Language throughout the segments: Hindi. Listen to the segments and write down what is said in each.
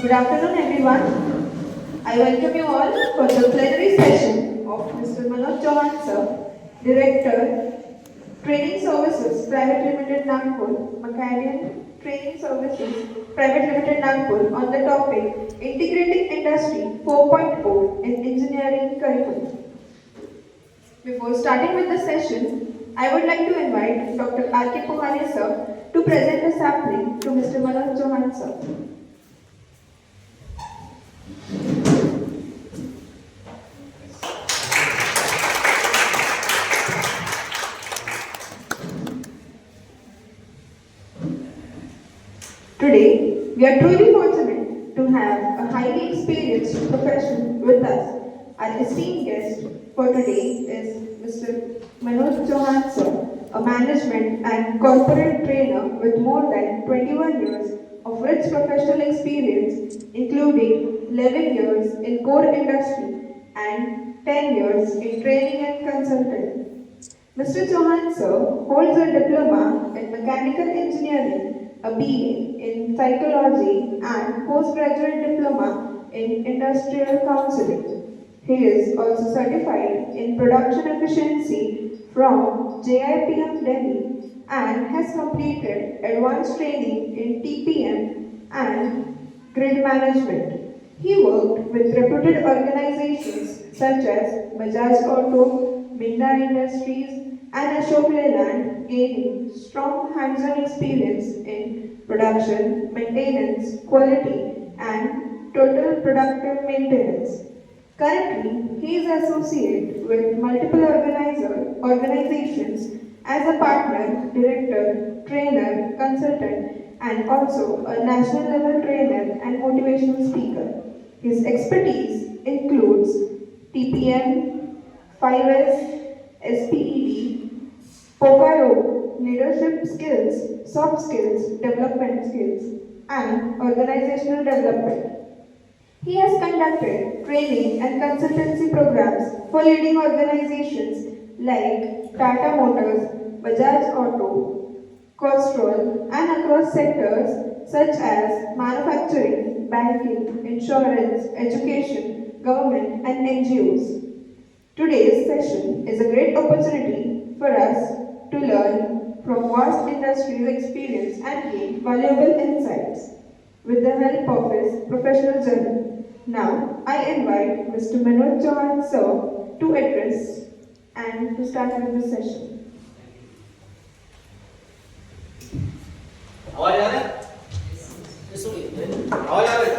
Good afternoon, everyone. I welcome you all for the plenary session of Mr. Manoj Chauhan sir, Director, Training Services Private Limited Nagpur, Mechanical Training Services Private Limited Nagpur on the topic Integrating Industry 4.0 in Engineering Curriculum. Before starting with the session, I would like to invite Dr. R.K. Pohane sir to present the sampling to Mr. Manoj Chauhan sir. Today, we are truly fortunate to have a highly experienced professional with us. Our esteemed guest for today is Mr. Manoj Chauhan sir, a management and corporate trainer with more than 21 years of rich professional experience, including 11 years in core industry and 10 years in training and consulting. Mr. Chauhan sir holds a diploma in mechanical engineering, a BA in psychology, and postgraduate diploma in industrial counseling. He is also certified in production efficiency from JIPM Delhi and has completed advanced training in TPM and grid management. He worked with reputed organizations such as Bajaj Auto, Minda Industries, and Ashok Leyland, gaining strong hands-on experience in production, maintenance, quality, and total productive maintenance. Currently, he is associate with multiple organizations as a partner, director, trainer, consultant, and also a national level trainer and motivational speaker. His expertise includes TPM, 5S, SPED, POCARO, leadership skills, soft skills, development skills, and organizational development. He has conducted training and consultancy programs for leading organizations like Tata Motors, Bajaj Auto, Castrol, and across sectors such as manufacturing, banking, insurance, education, government, and NGOs. Today's session is a great opportunity for us to learn from vast industry's experience and gain valuable insights with the help of his professional journey. Now, I invite Mr. Manoj Chauhan sir to address and to start with the session. आवाज आ रहा है? आवाज आ रहा है?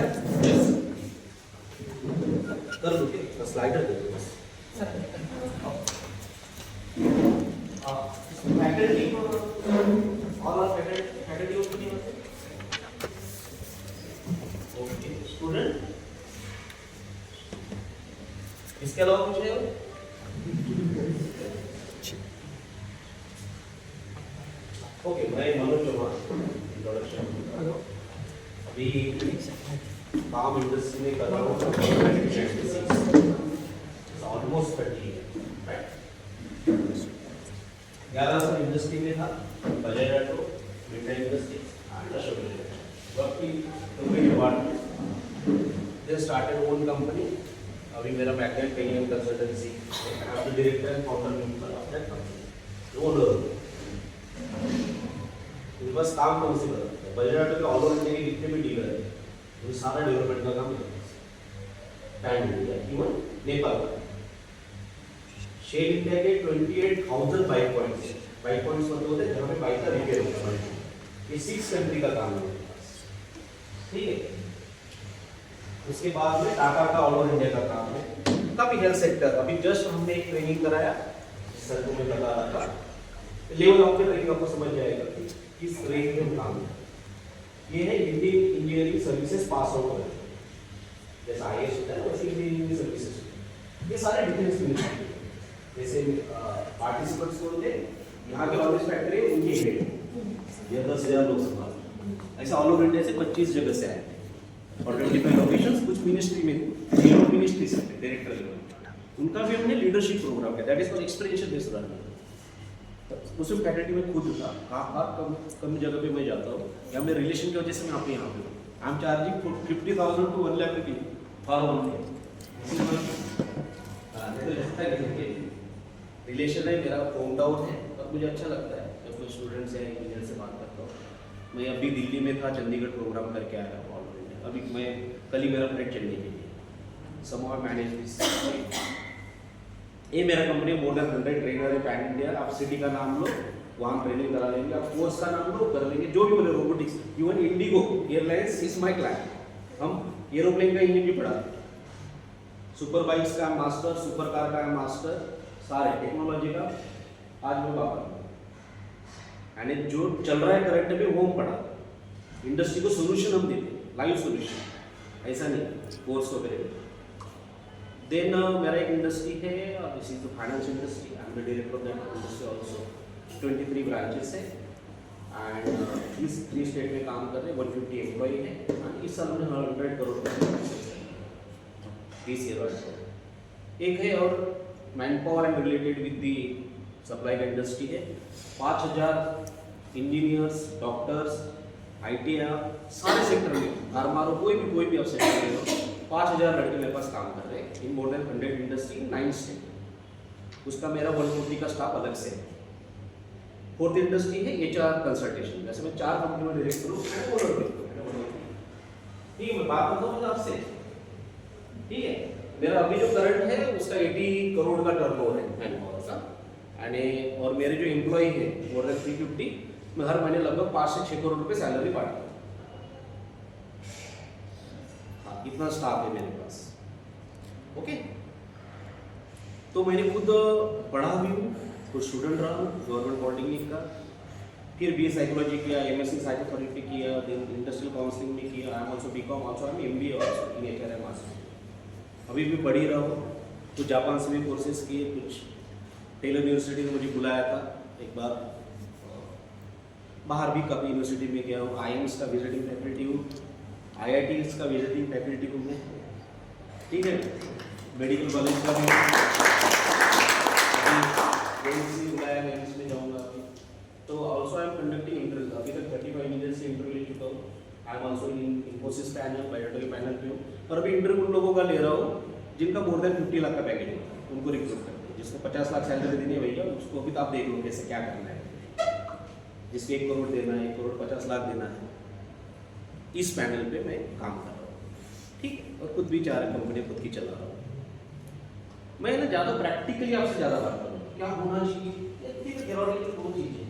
कर दो क्या? स्लाइडर दे दो बस। फैकल्टी और फैकल्टी को कितनी होती है? ओके, स्टूडेंट इसके अलावा कुछ है? ओके, मैं मनोज चौहान इंट्रोडक्शन। अभी काम इंडस्ट्री में कर रहा हूँ ऑलमोस्ट 30 राइट। 11 साल इंडस्ट्री में था, Bajaj auto, Minda industry, Ashok Leyland. Work की department they started own company. अभी मेरा mechanical training consultancy, I am the director and founder member of that company. Owner बस काम कौन से करते हैं? बजाज ऑटो के ऑल ओवर इंडिया के जितने भी डीलर है वो सारा डेवलपमेंट का काम करते हैं। पैन इंडिया, इवन नेपाल का। शेल इंडिया के 28,000 बाइक पॉइंट्स है। बाइक पॉइंट्स मतलब होते हैं जहाँ पे बाइक का रिपेयर होता है। ये 6 कंट्री का काम है, ठीक है। उसके बाद में टाटा का ऑल ओवर इंडिया का काम है। काफी हेल्थ सेक्टर, अभी जस्ट हमने एक ट्रेनिंग कराया, सर को मैं बता रहा था, लेवल ऑफ ट्रेनिंग आपको समझ जाएगा कि किस रेंज में काम है। ये है Indian engineering services pass out है, जैसा आईएएस होता है वैसे इंजीनियरिंग सर्विसेज। ये सारे डिफेंस मिनिस्ट्री जैसे पार्टिसिपेंट्स बोलते हैं, यहाँ के ऑफिस फैक्ट्री उनके हेड ये 10,000 लोग संभाल। ऐसा ऑल ओवर इंडिया से 25 जगह से आए थे और 25 लोकेशंस कुछ मिनिस्ट्री में थे, मिनिस्ट्री से डायरेक्टर लेवल। उनका भी हमने लीडरशिप प्रोग्राम किया, that is for experiential based learning. उसमें फैकल्टी में खुद था, कहाँ कम जगह पे मैं जाता हूँ या मेरे रिलेशन की वजह से मैं यहाँ पे हूँ। I am charging 50,000 to 1 lakh rupees for 1 day. Relation है, मेरा होम टाउन है और मुझे अच्छा लगता है जब कोई स्टूडेंट से इंजीनियर से बात करता हूँ। मैं अभी दिल्ली में था, चंडीगढ़ प्रोग्राम करके आया हूँ ऑलरेडी। अभी मैं कल ही मेरा फ्लाइट चेन्नई के लिए समहाउ मैनेज दिस। ये मेरा कंपनी मोर देन 100 ट्रेनर है पैन इंडिया। आप सिटी का नाम लो, वहाँ ट्रेनिंग करा लेंगे। आप कोर्स का नाम लो, कर लेंगे। जो भी बोले robotics, even Indigo airlines is my client. हम एरोप्लेन का इंजन भी पढ़ाते हैं। सुपर बाइक्स का मास्टर, सुपर कार का मास्टर, सारे टेक्नोलॉजी का आज मैं बाबा। यानी जो चल रहा है करंट में वो हम पढ़ा, इंडस्ट्री को सोल्यूशन हम देते, लाइव सोल्यूशन, ऐसा नहीं कोर्स वगैरह। देन मेरा एक इंडस्ट्री है, this is the finance industry. I am the director of that industry also. 23 branches है एंड इस 3 स्टेट में काम कर रहे हैं। 150 एम्प्लॉई है एंड इस साल में 100 करोड़ दिस ईयर। एक है और man power and related with the supply का इंडस्ट्री है। 5000 इंजीनियर्स, डॉक्टर्स, ITR सारे सेक्टर में, फार्मा कोई भी आप सेक्टर में हो, 5000 लड़के मेरे पास काम कर रहे हैं in more than 100 industry in 9 state. उसका मेरा 150 का स्टाफ अलग से है। 4th इंडस्ट्री है HR कंसल्टेशन। वैसे मैं 4 कंपनी में डायरेक्ट करूँ, ठीक है। मैं बात करता हूँ आपसे, ठीक है। मेरा अभी जो करंट है उसका 80 करोड़ का टर्नओवर है मैन पावर का, यानी और मेरे जो एम्प्लॉय है मोर देन 350, मैं हर महीने लगभग 5 से 6 करोड़ रुपए सैलरी पाता हूँ। हाँ, इतना स्टाफ है मेरे पास। ओके, तो मैंने खुद पढ़ा भी हूँ, खुद स्टूडेंट रहा हूँ गवर्नमेंट पॉलिटेक्निक का, फिर BA साइकोलॉजी किया, MSc साइकोथेरेपी किया, देन इंडस्ट्रियल काउंसलिंग में किया। I am also BCom, also I am MBA also in HRM master. अभी भी पढ़ ही रहा हूँ। कुछ जापान से भी कोर्सेज किए, कुछ टेलर यूनिवर्सिटी ने मुझे बुलाया था एक बार, बाहर भी काफ़ी यूनिवर्सिटी में गया हूँ। IIMs का विजिटिंग फैकल्टी हूँ, IITs का विजिटिंग फैकल्टी हूँ मैं, ठीक है। मेडिकल कॉलेज का भी बुलाया, मैं इसमें जाऊँगा अभी। तो also I am conducting interview. अभी तक 35 इंजीनियर से इंटरव्यू ले चुका हूँ। I am also in Infosys panel, biotech panel पे हूँ। और अभी इंटरव्यू उन लोगों का ले रहा हूँ जिनका मोर देन 50 लाख का पैकेज है, उनको रिक्रूट करते हैं। जिसको 50 लाख सैलरी देनी है भैया, उसको अभी तो आप देख लो कैसे क्या करना है। जिसको 1 करोड़ देना है, 1 करोड़ 50 लाख देना है, इस पैनल पे मैं काम कर रहा हूँ, ठीक है। और खुद भी 4 कंपनी खुद की चला रहा हूँ। मैं ना ज़्यादा प्रैक्टिकली आपसे ज़्यादा बात करूँ, क्या होना चाहिए, थियोरेटिकल 2 चीज़ें।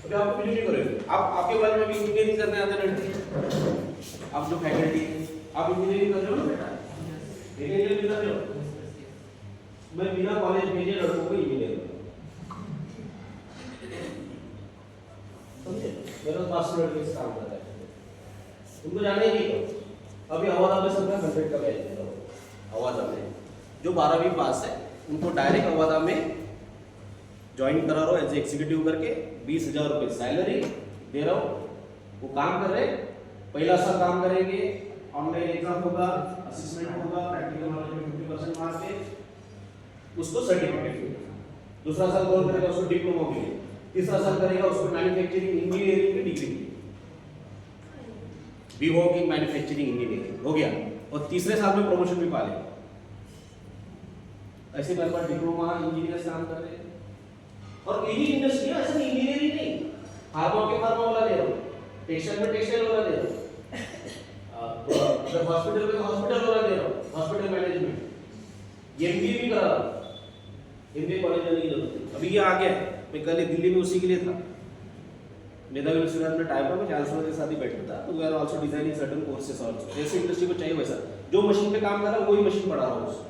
अभी आप कुछ नहीं करोगे, आप आपके बारे में भी इंजीनियरिंग करने आते लड़के, आप जो फैकल्टी है, आप इंजीनियरिंग कर रहे हो ना बेटा, इंजीनियरिंग कर रहे हो। मैं बिना कॉलेज भेजे लड़कों को इंजीनियर समझे, मेरा मास्टर लड़के काम करता है, तुमको जाने ही नहीं। अभी अवादा में सबका 100 का बैच दे रहा हूँ। अवादा में जो 12वीं पास है उनको डायरेक्ट अवादा में ज्वाइन करा रहा हूँ एज एग्जीक्यूटिव करके। 20,000 रुपये सैलरी दे रहा हूँ, वो काम कर रहे हैं। पहला साल काम करेंगे, ऑनलाइन एग्जाम होगा, असिस्टेंट होगा, प्रैक्टिकल नॉलेज में 50% मार्क्स है, उसको सर्टिफिकेट मिलेगा। दूसरा साल कौन करेगा, उसको डिप्लोमा मिलेगा। तीसरा साल करेगा, उसको मैन्युफैक्चरिंग इंजीनियरिंग की डिग्री मिलेगी, BWOC in मैन्युफैक्चरिंग इंजीनियरिंग हो गया। और तीसरे साल में प्रमोशन भी पा लेगा। ऐसे मेरे पास डिप्लोमा इंजीनियर काम कर रहे हैं। और यही इंडस्ट्री है, ऐसा इंजीनियरिंग नहीं, फार्मा के फार्मा वाला दे रहा हूँ, टेक्सटाइल में टेक्सटाइल वाला दे रहा हूँ, हॉस्पिटल में हॉस्पिटल वाला दे रहा हूँ, हॉस्पिटल मैनेजमेंट। MBA भी करा रहा हूँ, MBA कॉलेज जाने की जरूरत नहीं। अभी ये आ गया, मैं कल दिल्ली में उसी के लिए था। मेधावी विश्वविद्यालय में टाइप में चांसलर के साथ ही बैठा था। तो we are also designing certain courses also, जैसे इंडस्ट्री को चाहिए वैसा। जो मशीन पे काम कर रहा है वही मशीन पढ़ा रहा हूँ उसको।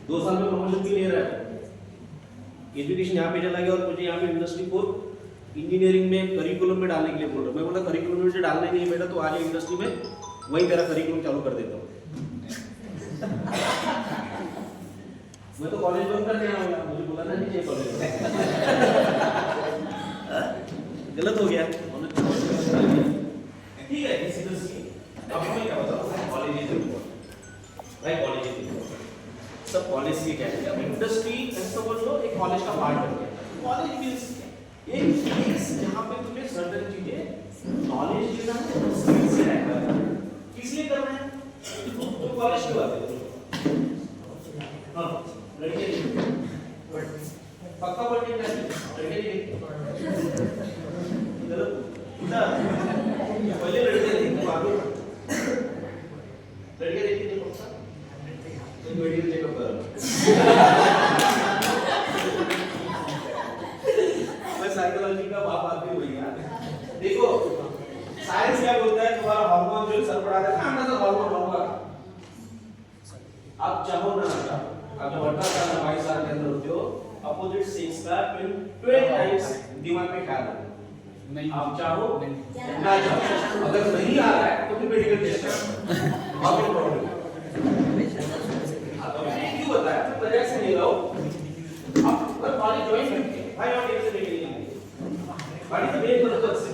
2 साल में प्रमोशन भी ले रहा है। एजुकेशन यहाँ पे चला गया और मुझे यहाँ पे इंडस्ट्री को इंजीनियरिंग में करिकुलम में डालने के लिए बोल रहा हूँ। मैं बोला करिकुलम में डालने नहीं बेटा, तो आज इंडस्ट्री में वही तेरा करिकुलम चालू कर देता हूँ। मैं तो कॉलेज बंद करने आऊंगा, मुझे बोला ना नहीं चाहिए कॉलेज। गलत हो गया, ठीक है। इस इंडस्ट्री अब मैं क्या बताऊँ, college is important, right? College is important, सब कॉलेज की क्या है। अब इंडस्ट्री ऐसा बोल लो एक कॉलेज का पार्ट बन गया। कॉलेज मींस एक प्लेस जहाँ पे तुम्हें सर्टेन चीजें नॉलेज लेना है, स्किल से रहता है, किस लिए करना है? तो कॉलेज की बात है। हाँ, लड़के पक्का पढ़ने का लड़के उधर पहले लड़के थे बाद में लड़के देखते थे पक्का तो वीडियो चेकअप कर मैं साइकोलॉजी का बाप आदमी हुई यार। देखो साइंस क्या बोलता है, तुम्हारा हार्मोन जो सर पड़ा है ना, अंदर हार्मोन होगा, आप चाहो ना चाहो, आप जब 18 साल 22 साल के अंदर होते हो, अपोजिट सेक्स का 12 टाइम्स दिमाग में ख्याल आता है। नहीं आप चाहो ना चाहो, अगर नहीं आ रहा है तो फिर मेडिकल टेस्ट करो, और फिर प्रॉब्लम अब मैंने क्यों बताया, तो वजह से ले रहा हूं आप पर बॉडी ज्वाइन करके भाई और एक से लेके बॉडी तो मेन पर्पस से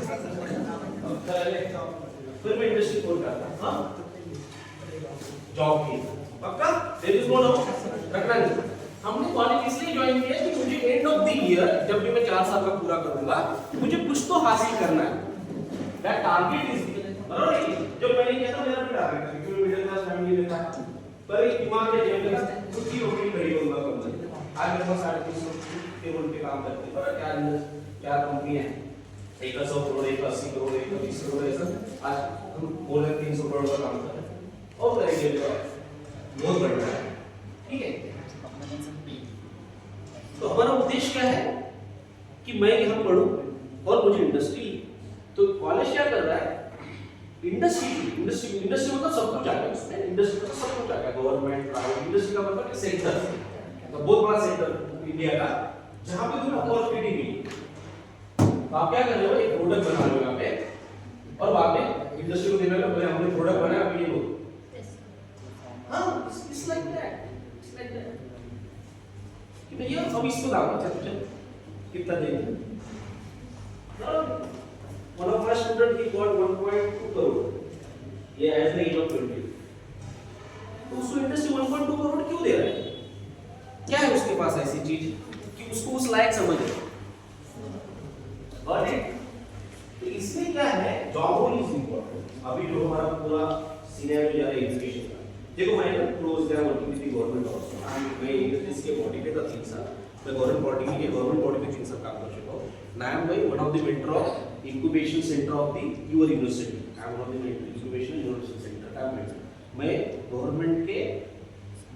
फिर मैं इंडस्ट्री खोल करता हां जॉब की पक्का देर इज नो रखना नहीं। हमने कॉलेज इसलिए ज्वाइन किया कि मुझे एंड ऑफ द ईयर जब भी मैं 4 साल का पूरा करूंगा मुझे कुछ तो हासिल करना है, दैट टारगेट इज बराबर है। जब मैंने किया था मेरा भी टारगेट था क्योंकि मिडिल क्लास फैमिली में था, पर एक दिमाग में जेब में खुद की नौकरी करी होगा कम। आज मेरे पास 350 पेरोल पे काम करते हैं, पर क्या कंपनी है, एक 100 करोड़, एक 80 करोड़, एक 20 करोड़, ऐसा आज हम बोले 300 करोड़ का काम कर रहे हैं और करेंगे बहुत बढ़ रहा है, ठीक है। तो हमारा उद्देश्य क्या है कि मैं यहाँ पढ़ूं और मुझे इंडस्ट्री, तो कॉलेज क्या कर रहा है, इंडस्ट्री मतलब सब कुछ आ गया उसमें, इंडस्ट्री मतलब सब कुछ आ गया, गवर्नमेंट प्राइवेट, इंडस्ट्री का मतलब कि सेक्टर, तो बहुत बड़ा सेक्टर इंडिया का जहाँ पे तुम्हें अपॉर्चुनिटी मिली। तो आप क्या कर रहे हो, एक प्रोडक्ट बना रहे हो यहाँ पे और बाद में इंडस्ट्री को देने वाले हमने प्रोडक्ट बनाया अभी ये लो, हाँ इट्स लाइक दैट कि भैया हम इसको दाम चल कितना देंगे। One of my student he got 1.2 crore ये एज द एज ऑफ 20, तो उसको इंडस्ट्री 1.2 करोड़ क्यों दे रहा है, क्या है उसके पास ऐसी चीज कि उसको उस लायक समझे। और तो इसमें क्या है, जॉब रोल इज इंपॉर्टेंट। अभी जो हमारा पूरा सिनेरियो जा रहा है एजुकेशन का, देखो मैं क्लोज गया वर्किंग विद गवर्नमेंट ऑल्सो, मैं इसके बॉडी पे था 3 साल, मैं गवर्नमेंट बॉडी में 3 साल काम कर चुका हूं। आई एम भाई one of the mentor of incubation centre of the your university, I am one of the incubation university centre, I am मैं गवर्नमेंट के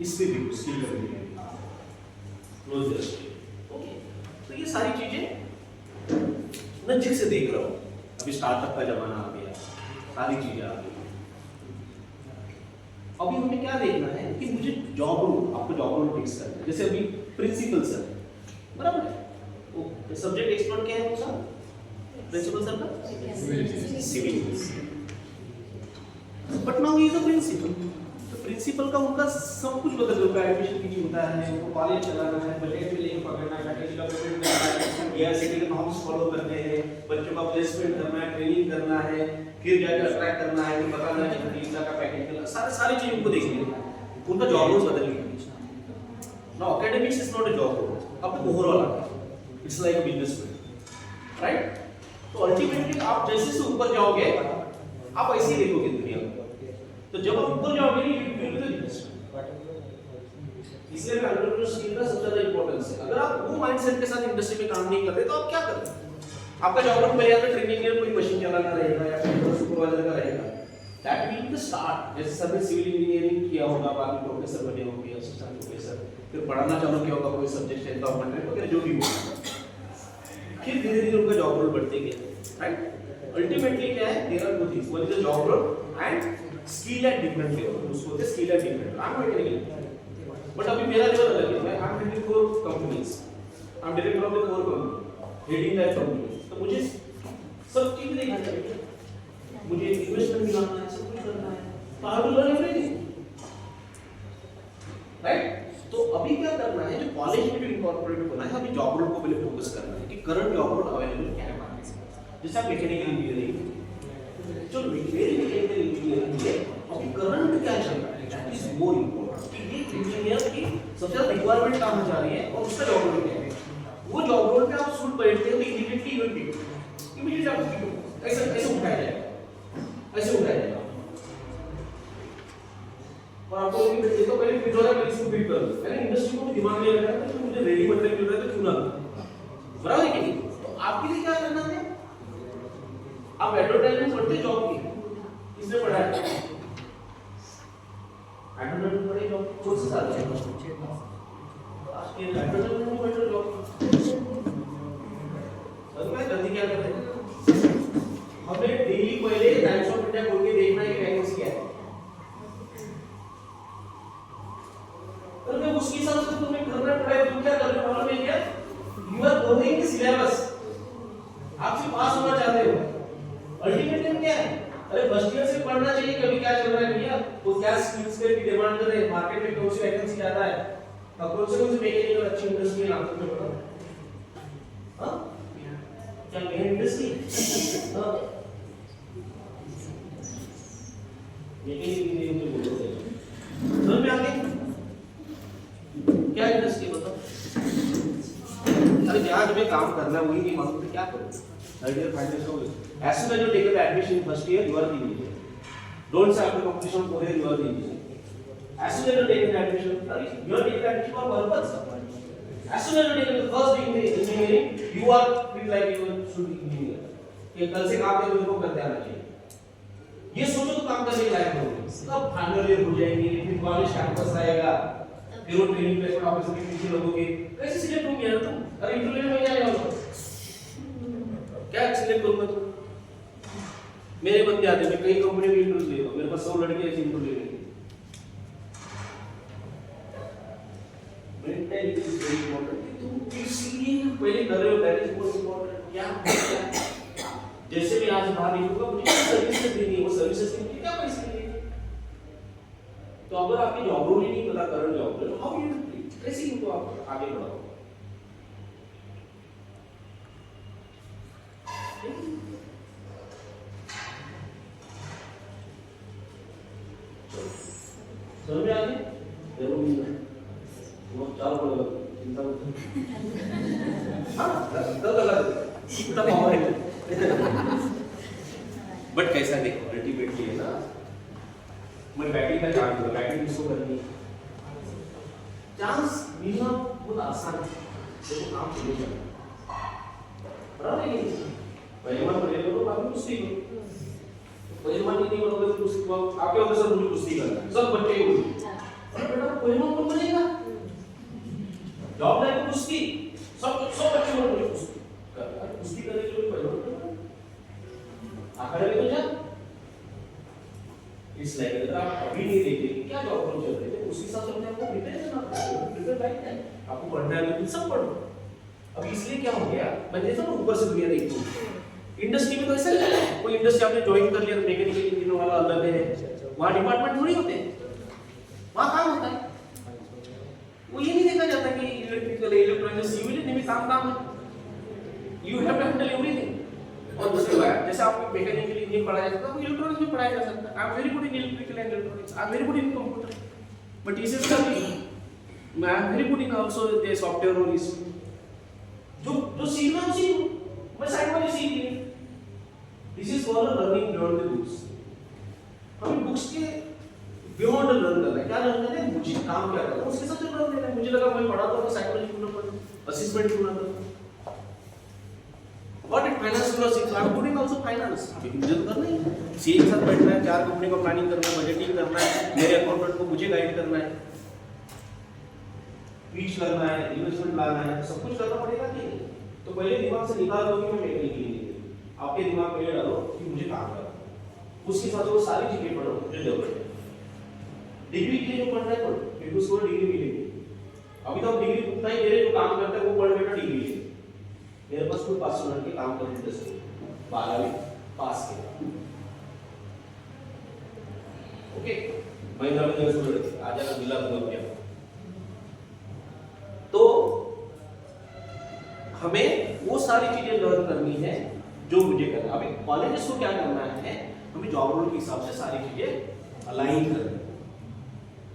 इस पे भी स्किल डेवलपमेंट क्लोज दृष्टि, ओके। तो ये सारी चीजें नजदीक से देख रहा हूं, अभी स्टार्टअप का जमाना आ गया, सारी चीजें आ गई। अभी हमें क्या देखना है कि मुझे जॉब रोल, आपको जॉब रोल फिक्स करना है। जैसे अभी प्रिंसिपल सर बराबर है, वो सब्जेक्ट एक्सपर्ट क्या है उसका, प्रिंसिपल सर का civil, but now he is a principal. तो प्रिंसिपल का उनका सब कुछ बदल चुका है, एडमिशन की चिंता है, उनको कॉलेज चलाना है, बजट में लेके पकड़ना है, फैकल्टी का पेमेंट करना है, एआईसीटी के नॉर्म्स फॉलो करने हैं, बच्चों का प्लेसमेंट करना है, ट्रेनिंग करना है, फिर जाकर अट्रैक्ट करना है, उनको बताना है कि वीजा का पैकेज करना, सारी चीज उनको देखनी है। उनका जॉब रोल बदल गया। Now academics is not a job role, अब ओवरऑल आ गया, it's like a business, right. तो अल्टीमेटली आप जैसे से ऊपर जाओगे आप ऐसे ही देखोगे दुनिया को, तो जब आप ऊपर जाओगे नहीं यू विल बी इसलिए एंटरप्रेन्योरशिप स्किल का सबसे ज्यादा इंपॉर्टेंस है। अगर आप वो माइंडसेट के साथ इंडस्ट्री में काम नहीं कर रहे तो आप क्या करें, आपका जॉब रोल पहले आपका ट्रेनिंग में कोई मशीन चलाना रहेगा या फिर सुपरवाइजर का रहेगा, that will be the start. जैसे सर ने सिविल इंजीनियरिंग किया होगा, बाद में प्रोफेसर बने होंगे, असिस्टेंट प्रोफेसर, फिर पढ़ाना चालू किया होगा कोई सब्जेक्ट है, एनवायरनमेंट वगैरह जो भी हो, फिर धीरे धीरे उनका जॉब रोल बढ़ते गए, राइट। अल्टीमेटली क्या है, there are two things, one is the job role and skill at different level, उसको होते skill at different. I am mechanical, but अभी मेरा लेवल अलग है, मैं I am heading 4 companies, I am director of the 4 company, heading that company, तो मुझे सब चीज देखना चाहिए, मुझे इन्वेस्टमेंट भी करना है, सब कुछ करना है, तो I will learn everything, right. तो अभी क्या करना है, जो कॉलेज में भी इनकॉर्पोरेट होना है, अभी जॉब रोल को पहले फोकस करना है कि करंट जॉब रोल अवेलेबल क्या है मार्केट में। जैसे आप मैकेनिकल इंजीनियरिंग, जो मैकेनिकल इंजीनियरिंग है अभी करंट क्या चल रहा है, दैट इज मोर इंपॉर्टेंट कि ये इंजीनियर की सबसे ज्यादा रिक्वायरमेंट कहां जा रही है और उसका जॉब रोल क्या है। वो जॉब रोल पे आप सूट बैठते हो तो immediately you will pick, immediately आप पिक, ऐसे ऐसे उठाया जाएगा, ऐसे उठाया जाएगा। और आपको ये तो पहले फिट हो रहा है, पहले इसको फिट कर दो। पहले इंडस्ट्री को दिमाग में लगाना है कि मुझे रेडी मटेरियल मिल रहा है तो क्यों ना लूं, बराबर है कि नहीं? तो आपके लिए क्या करना है, आप एडवर्टाइजमेंट पढ़ते जॉब की, किसने पढ़ा है एडवर्टाइजमेंट? पढ़े जॉब कौन से साल में? आज के एडवर्टाइजमेंट में पढ़े जॉब। सर मैं गलती क्या करते हैं, हमें डेली पहले टाइम्स ऑफ इंडिया खोल के देखना है कि वैकेंसी क्या है, तो उसके हिसाब से तुम्हें करना पड़ेगा। तुम क्या कर रहे हो मालूम है क्या? यू आर गोइंग सिलेबस, आप सिर्फ पास होना चाहते हो। अल्टीमेटली क्या है, अरे फर्स्ट ईयर से पढ़ना चाहिए कि अभी क्या चल रहा है भैया, तो क्या स्किल्स पे भी डिमांड कर रहे हैं, मार्केट में कौन सी वैकेंसी ज्यादा है, अब कौन से मैकेनिकल अच्छी इंडस्ट्री है आपको पता? हां क्या मेन इंडस्ट्री? हां मैकेनिकल बोलते हैं, समझ में आ गया क्या इंडस्ट्री बताओ? अरे जहाँ तुम्हें काम करना है वही नहीं मालूम तो क्या करो? थर्ड ईयर फाइनल ईयर हो गए। As soon as you take the admission in first year, you are the engineer. Don't say after completion of 4 years, you are the engineer. As soon as you take the admission, you are taking the admission for purpose. As soon as you take the first degree in engineering, you are feel like you should be engineer. कि कल से काम करने को करते आना चाहिए। ये सोचो तो काम करने के लायक होगे। कब फाइनल ईयर हो जाएंगे, फिर कॉलेज कैंपस आएगा, फिर वो ट्रेनिंग प्लेसमेंट ऑफिसर के पीछे लोगोगे, कैसे सिलेक्ट होंगे यार तुम? अरे इंटरव्यू में क्या लेगा, क्या सिलेक्ट करूंगा तुम? मेरे बंदे आते हैं, मैं कई कंपनी में इंटरव्यू लेता हूं, मेरे पास 100 लड़के ऐसे इंटरव्यू लेंगे। Mentality is very important. तुम इसलिए पहले कर रहे हो, दैट इज मोस्ट इंपॉर्टेंट। क्या जैसे मैं आज बाहर निकलूंगा, मुझे सर्विसेज देनी है, वो सर्विसेज के लिए क्या पैसे लेंगे? तो अगर आपकी जॉब रोल ही नहीं पता, current job role, how you कैसे इनको आप आगे बढ़ाओगे? समझ में आ गया? जरूर वो चार पड़ेगा, चिंता मत हाँ बट कैसा देखो अल्टीमेटली है ना, मैं बैटिंग का चांस दूंगा, बैटिंग किसको करनी है? चांस मिलना बहुत आसान है, देखो काम शुरू करना बराबर है। पहले बार पहले करो, बाद में कुश्ती करो। पहले बार नहीं बनोगे तो कुश्ती आपके होते सर मुझे कुश्ती करना है, सब बच्चे को अरे बेटा पहले बार कौन बनेगा? जॉब लाइन में कुश्ती, सब बच्चे को मुझे कुश्ती करना है, कुश्ती करने के लिए पहले आखिर में तो जा इस लाइन अगर आप अभी नहीं देखते क्या जॉब रोल चल रही है, उसी हिसाब से अपने आप को प्रिपेयर करना पड़ेगा। प्रिपेयर राइट है, आपको पढ़ना है लेकिन सब पढ़ो। अब इसलिए क्या हो गया, मैं जैसा ना ऊपर से दुनिया देखी इंडस्ट्री में तो ऐसा नहीं है, कोई इंडस्ट्री आपने ज्वाइन कर लिया तो मैकेनिकल इंजीनियर वाला अलग है, वहाँ डिपार्टमेंट थोड़ी होते हैं, वहाँ काम होता है। वो ये नहीं देखा जाता कि इलेक्ट्रिकल इलेक्ट्रॉनिक सिविल में काम है, you have to handle everything. और जैसे आपको मैकेनिकल इंजीनियरिंग पढ़ाया जाता है, वो इलेक्ट्रॉनिक्स में पढ़ाया जा सकता है। I am very good in electrical and electronics, I am very good in computer, but इस इसका भी मैं I am very good in also the software और इस जो सीखना है सीखो, मैं साइड वाली सीख ली। This is for learning beyond the books. हमें बुक्स के बियॉन्ड लर्न करना है। क्या लर्न करना है, मुझे काम क्या करना है उसके साथ लर्न करना है। मुझे लगा मैं पढ़ा तो साइकोलॉजी क्यों ना पढूं, असिस्टेंट क्यों ना करूं, व्हाट इट फाइनेंस क्यों ना सीख, I am good in also finance. मुझे तो करना है, सीए के साथ बैठना है, 4 कंपनी को प्लानिंग करना है, बजटिंग करना है, मेरे अकाउंटेंट को मुझे गाइड करना है, पीच करना है, इन्वेस्टमेंट लाना है, सब कुछ करना पड़ेगा कि नहीं? तो पहले दिमाग से निकाल दो कि मैं मैकेनिकल इंजीनियर, आपके दिमाग में ये डालो कि मुझे काम करना है, उसके साथ वो सारी चीजें पढ़ो जो डेवलप डिग्री के जो पढ़ना है पढ़ो, फिर उसको डिग्री मिलेगी। अभी तो डिग्री उतना ही दे रहे जो काम करता है वो पढ़ बेटा डिग्री ले। मेरे पास कोई 500 लड़के काम कर रहे थे 12वीं पास के, ओके महिंद्रा में 10 लड़के आ जाना मिला दूंगा क्या। तो हमें वो सारी चीजें लर्न करनी है जो मुझे करना है। अभी कॉलेजेस को क्या करना है, हमें जॉब रोल के हिसाब से सारी चीजें अलाइन करनी है।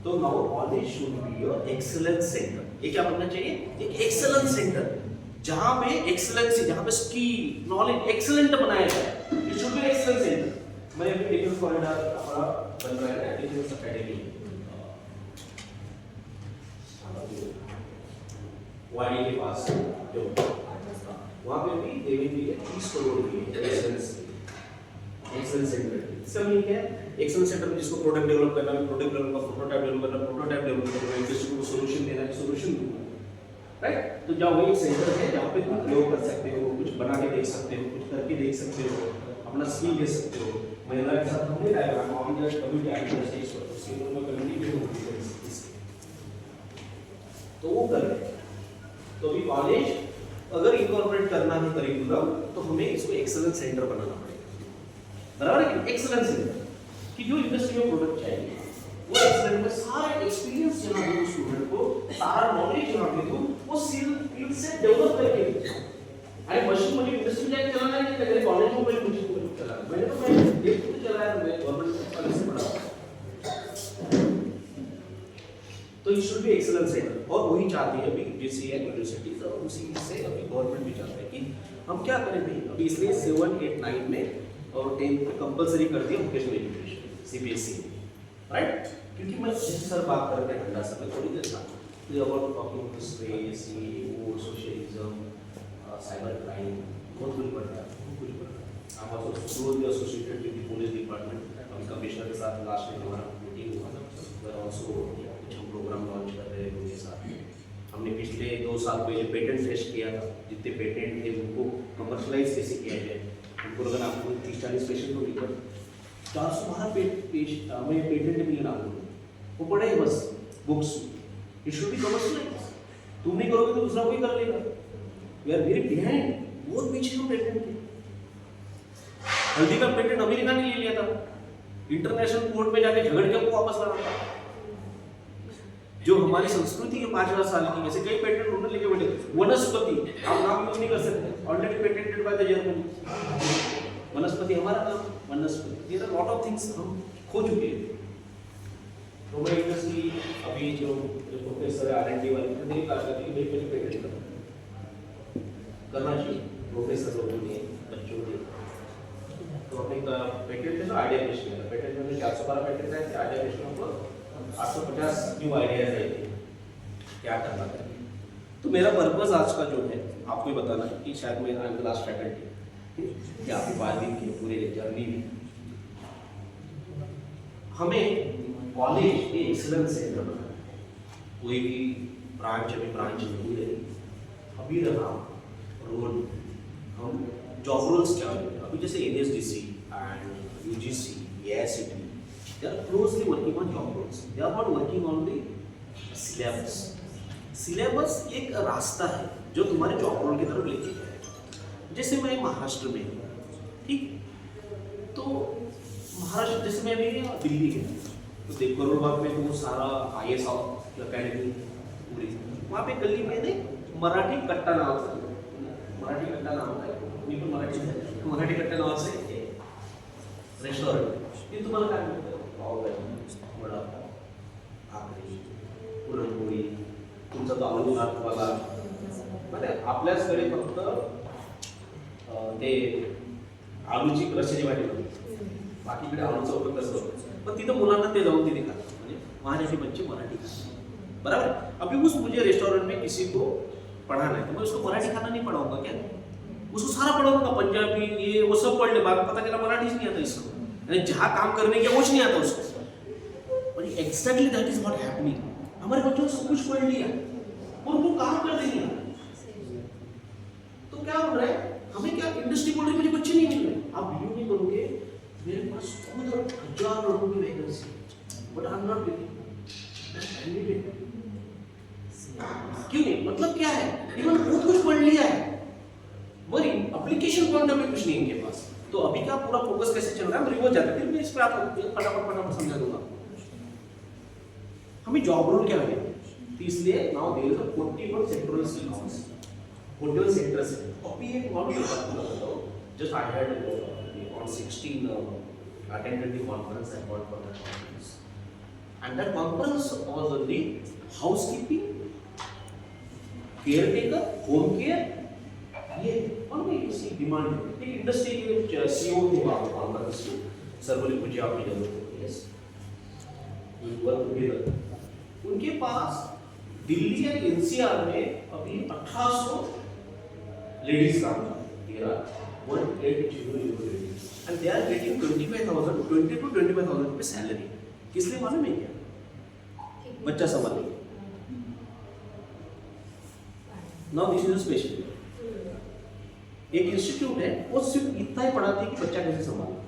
तो now college should be your excellence centre. ये क्या बनना चाहिए, एक एक्सीलेंस सेंटर। जहां पे एक्सेलेंसी, जहां पे स्किल नॉलेज एक्सेलेंट बनाया जाए, it should be excellence centre. मैंने अभी टेक्निकल कॉरिडोर हमारा बन रहा है टेक्निकल अकेडमी वाड़ी के पास जो वहां पे भी दे विल बी 30 करोड़ की एक्सेलेंस सेंटर। इसका मीनिंग क्या है? एक्सेलेंस सेंटर में जिसको प्रोडक्ट डेवलप करना है प्रोडक्ट डेवलप करना, प्रोटोटाइप डेवलप करना प्रोटोटाइप डेवलप करना, इंडस्ट्री को सॉल्यूशन देना है सोल्यूशन दूंगा, राइट? तो जहाँ वही एक सेंटर है जहाँ पे तुम प्रयोग कर सकते हो, कुछ बना के देख सकते हो, कुछ करके देख सकते हो, अपना स्किल दे सकते हो। महिला के साथ हमने diagram on the community idea stage पर उसके ऊपर में कम्युनिटी होती है इसकी, तो वो कर रहे हैं। तो अभी कॉलेज अगर इनकॉर्पोरेट करना है करिकुलम तो हमें इसको एक्सेलेंस सेंटर बनाना पड़ेगा, बराबर है कि एक्सेलेंस सेंटर कि जो इंडस्ट्री में प्रोडक्ट चाहिए वो एक्सेलेंट में सारा एक्सपीरियंस जहाँ दूँ स्टूडेंट को, सारा नॉलेज जहाँ पे दूँ, वो फील्ड से डेवलप करके। अरे मशीन मुझे इंडस्ट्री में जाके चलाना है कि मेरे कॉलेज में कोई मुझे चलाना, मैंने तो मैं देख के चलाया, मैं गवर्नमेंट कॉलेज से पढ़ा, तो it should be excellence centre. और वही चाहती है अभी जेसी यूनिवर्सिटी, तो उसी से अभी गवर्नमेंट भी चाहता है कि हम क्या करें भाई, अभी इसलिए 7, 8, 9 में और 10 में कंपलसरी कर दिया वोकेशनल एजुकेशन सीबीएसई, राइट? क्योंकि मैं जैसे सर बात कर रहे हैं ठंडा समय थोड़ी देर था, तो अबाउट टॉकिंग स्पेस, वो सोशलिज्म, साइबर क्राइम, बहुत कुछ बढ़ रहा है, कुछ बढ़ रहा है। आप also closely associated with the police department, अभी कमिश्नर के साथ लास्ट में हमारा मीटिंग हुआ था, वेयर ऑल्सो कुछ हम प्रोग्राम लॉन्च कर रहे हैं उनके साथ। हमने पिछले 2 साल पहले पेटेंट टेस्ट किया था, जितने पेटेंट थे उनको कमर्शलाइज कैसे किया जाए, उनको अगर आपको 30-40 पेशेंट को लेकर 412 हमें पेटेंट मिले ना, वो पढ़े बस books, it should be commercialise. तुम नहीं करोगे तो दूसरा कोई कर लेगा, वी आर वेरी बिहाइंड, बहुत पीछे हम पेटेंट के। हल्दी का पेटेंट अमेरिका ने ले लिया था, इंटरनेशनल कोर्ट में जाके झगड़ के हमको वापस लाना था। जो हमारी संस्कृति के 5000 साल की, ऐसे कई पेटेंट उन्होंने लेके बैठे। वनस्पति आप नाम यूज नहीं कर सकते, already patented by the Germany. वनस्पति हमारा नाम वनस्पति, there are lot of things हम खो चुके हैं। तो मैं इंडस्ट्री अभी जो प्रोफेसर आरएनडी वाले थे, मेरी बात करती है कि मेरे पेटेंट करना चाहिए प्रोफेसर लोगों ने, बच्चों ने। तो अपने पेटेंट है ना, आइडिया पेश किया था, पेटेंट में 412 पेटेंट है, आइडिया पेश किया, 850 न्यू आइडियाज आए थे क्या करना है। तो मेरा पर्पस आज का जो है आपको ये बताना है कि शायद मैं आज लास्ट फैकल्टी कि आपकी 5 दिन की पूरे जर्नी में हमें कॉलेज के एक्सीलेंस सेंटर बनाना। कोई भी ब्रांच अभी ब्रांच नहीं रही, अभी रहा रोल, हम जॉब रोल्स क्या है अभी, जैसे NSDC and UGC, AICT, they are closely working on job roles, they are not working on the syllabus. syllabus एक रास्ता है जो तुम्हारे जॉब रोल की तरफ लेके जाएगा। जैसे मैं महाराष्ट्र में हूँ, ठीक, तो महाराष्ट्र जैसे मैं अभी दिल्ली गया तो देव करोल बाग में वो सारा आईएएस अकेडमी पूरी, वहाँ पे गली में ने मराठी कट्टा नाव था, मराठी कट्टा नाव था, मराठी कट्टा नाव से रेस्टोरेंट, ये तुम्हाला काय मिळतं, पावभाजी, वडापाव, भाकरी, पुरणपोळी, तुमचा तो आलू भातवाला, म्हणजे आपल्याचकडे फक्त ते आलूची रस्त्याची भाजी बनते, बाकीकडे आलूचं वगैरे कसं होतं, पण तिथं मुलांना ते जाऊन तिथे खातात, म्हणजे महाराष्ट्री बच्चे मराठी खाते, बराबर। अभी उस मुझे रेस्टोरेंट में किसी को पढ़ाना है तो मैं उसको मराठी खाना नहीं पढ़ाऊंगा क्या, उसको सारा पढ़ाऊंगा, पंजाबी ये वो सब पढ़ ले, बाद पता चला मराठी नहीं आता इसको, यानी जहाँ काम करने के कुछ नहीं आता उसको। और exactly that is what happening, हमारे बच्चों ने कुछ पढ़ लिया और वो काम कर देंगे, तो क्या हो रहा है, हमें क्या इंडस्ट्री बोल रही है मुझे बच्चे नहीं मिल रहे, आप बिलीव नहीं करोगे मेरे पास खुद 1000 लोगों की vacancy, but I am not getting candidate. क्यों नहीं, मतलब क्या है, इन्होंने बहुत कुछ पढ़ लिया है मगर एप्लीकेशन पॉइंट ऑफ व्यू कुछ नहीं इनके पास। तो अभी क्या पूरा फोकस कैसे चल रहा है, रिवर्स जाता है, मैं इस पे आपको फटाफट समझा दूंगा। हमें जॉब रोल क्या है, तो इसलिए now there is a 41 sectoral skills, 41 sectors है। अभी एक और बताओ, just I had on 16 attended the conference and got for that conference, and that conference was on the housekeeping, caretaker, home care चाहिए और मैं इसकी डिमांड है। एक इंडस्ट्री के सीईओ थे वहाँ काम करते थे, सर बोले मुझे आपकी जरूरत है, यस वर्क टुगेदर। उनके पास दिल्ली या एनसीआर में अभी 1800 लेडीज काम करती है, 1800 and they are getting 25,000 20 to 25,000 रुपए सैलरी। किस लिए मालूम है क्या? बच्चा संभालने। Now this is a special, एक इंस्टीट्यूट है वो सिर्फ इतना ही पढ़ाती है कि बच्चा कैसे संभालना,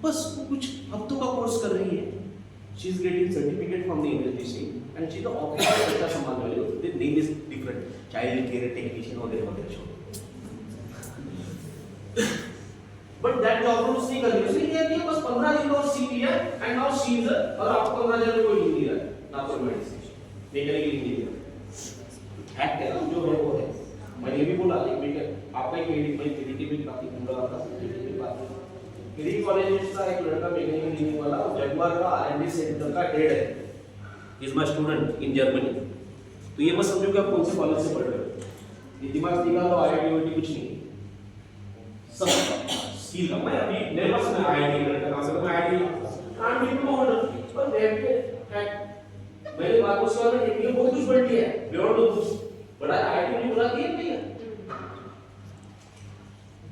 बस कुछ हफ्तों का कोर्स कर रही है। She is getting certificate from the university and she the officer बच्चा संभालने वाले, the name is different, child care technician वगैरह वगैरह। बट दैट जॉब रोल उसने कर लिया, उसने क्या किया, बस 15 दिन का सीख लिया एंड नाउ शी इज, और आपको 15,000 कोई नहीं दिया ना for medicine mechanical engineer hack है ना, जो है वो है। मैंने ये भी बोला कि आपका एक क्रेडिट भी काफी पूरा आता है, क्रेडिट बात है। क्रेडिट कॉलेज का एक लड़का मैकेनिकल इंजीनियरिंग वाला जगमर का आरएनडी सेंटर का हेड है, is my student in Germany. तो ये मत समझो कि आप कौन से कॉलेज से पढ़ रहे हो, ये दिमाग निकालो, आईआईटी कुछ नहीं सब स्किल का। मैं अभी मेरे पास में आईआईटी का काम करता हूं, आईआईटी कांट बी प्रोमोटेड पर देव के मेरे बात को सर ने टेक्निकल बहुत कुछ पढ़ लिया है, बियॉन्ड द बुक्स, बड़ा आईआईटी में बुला दिया नहीं है।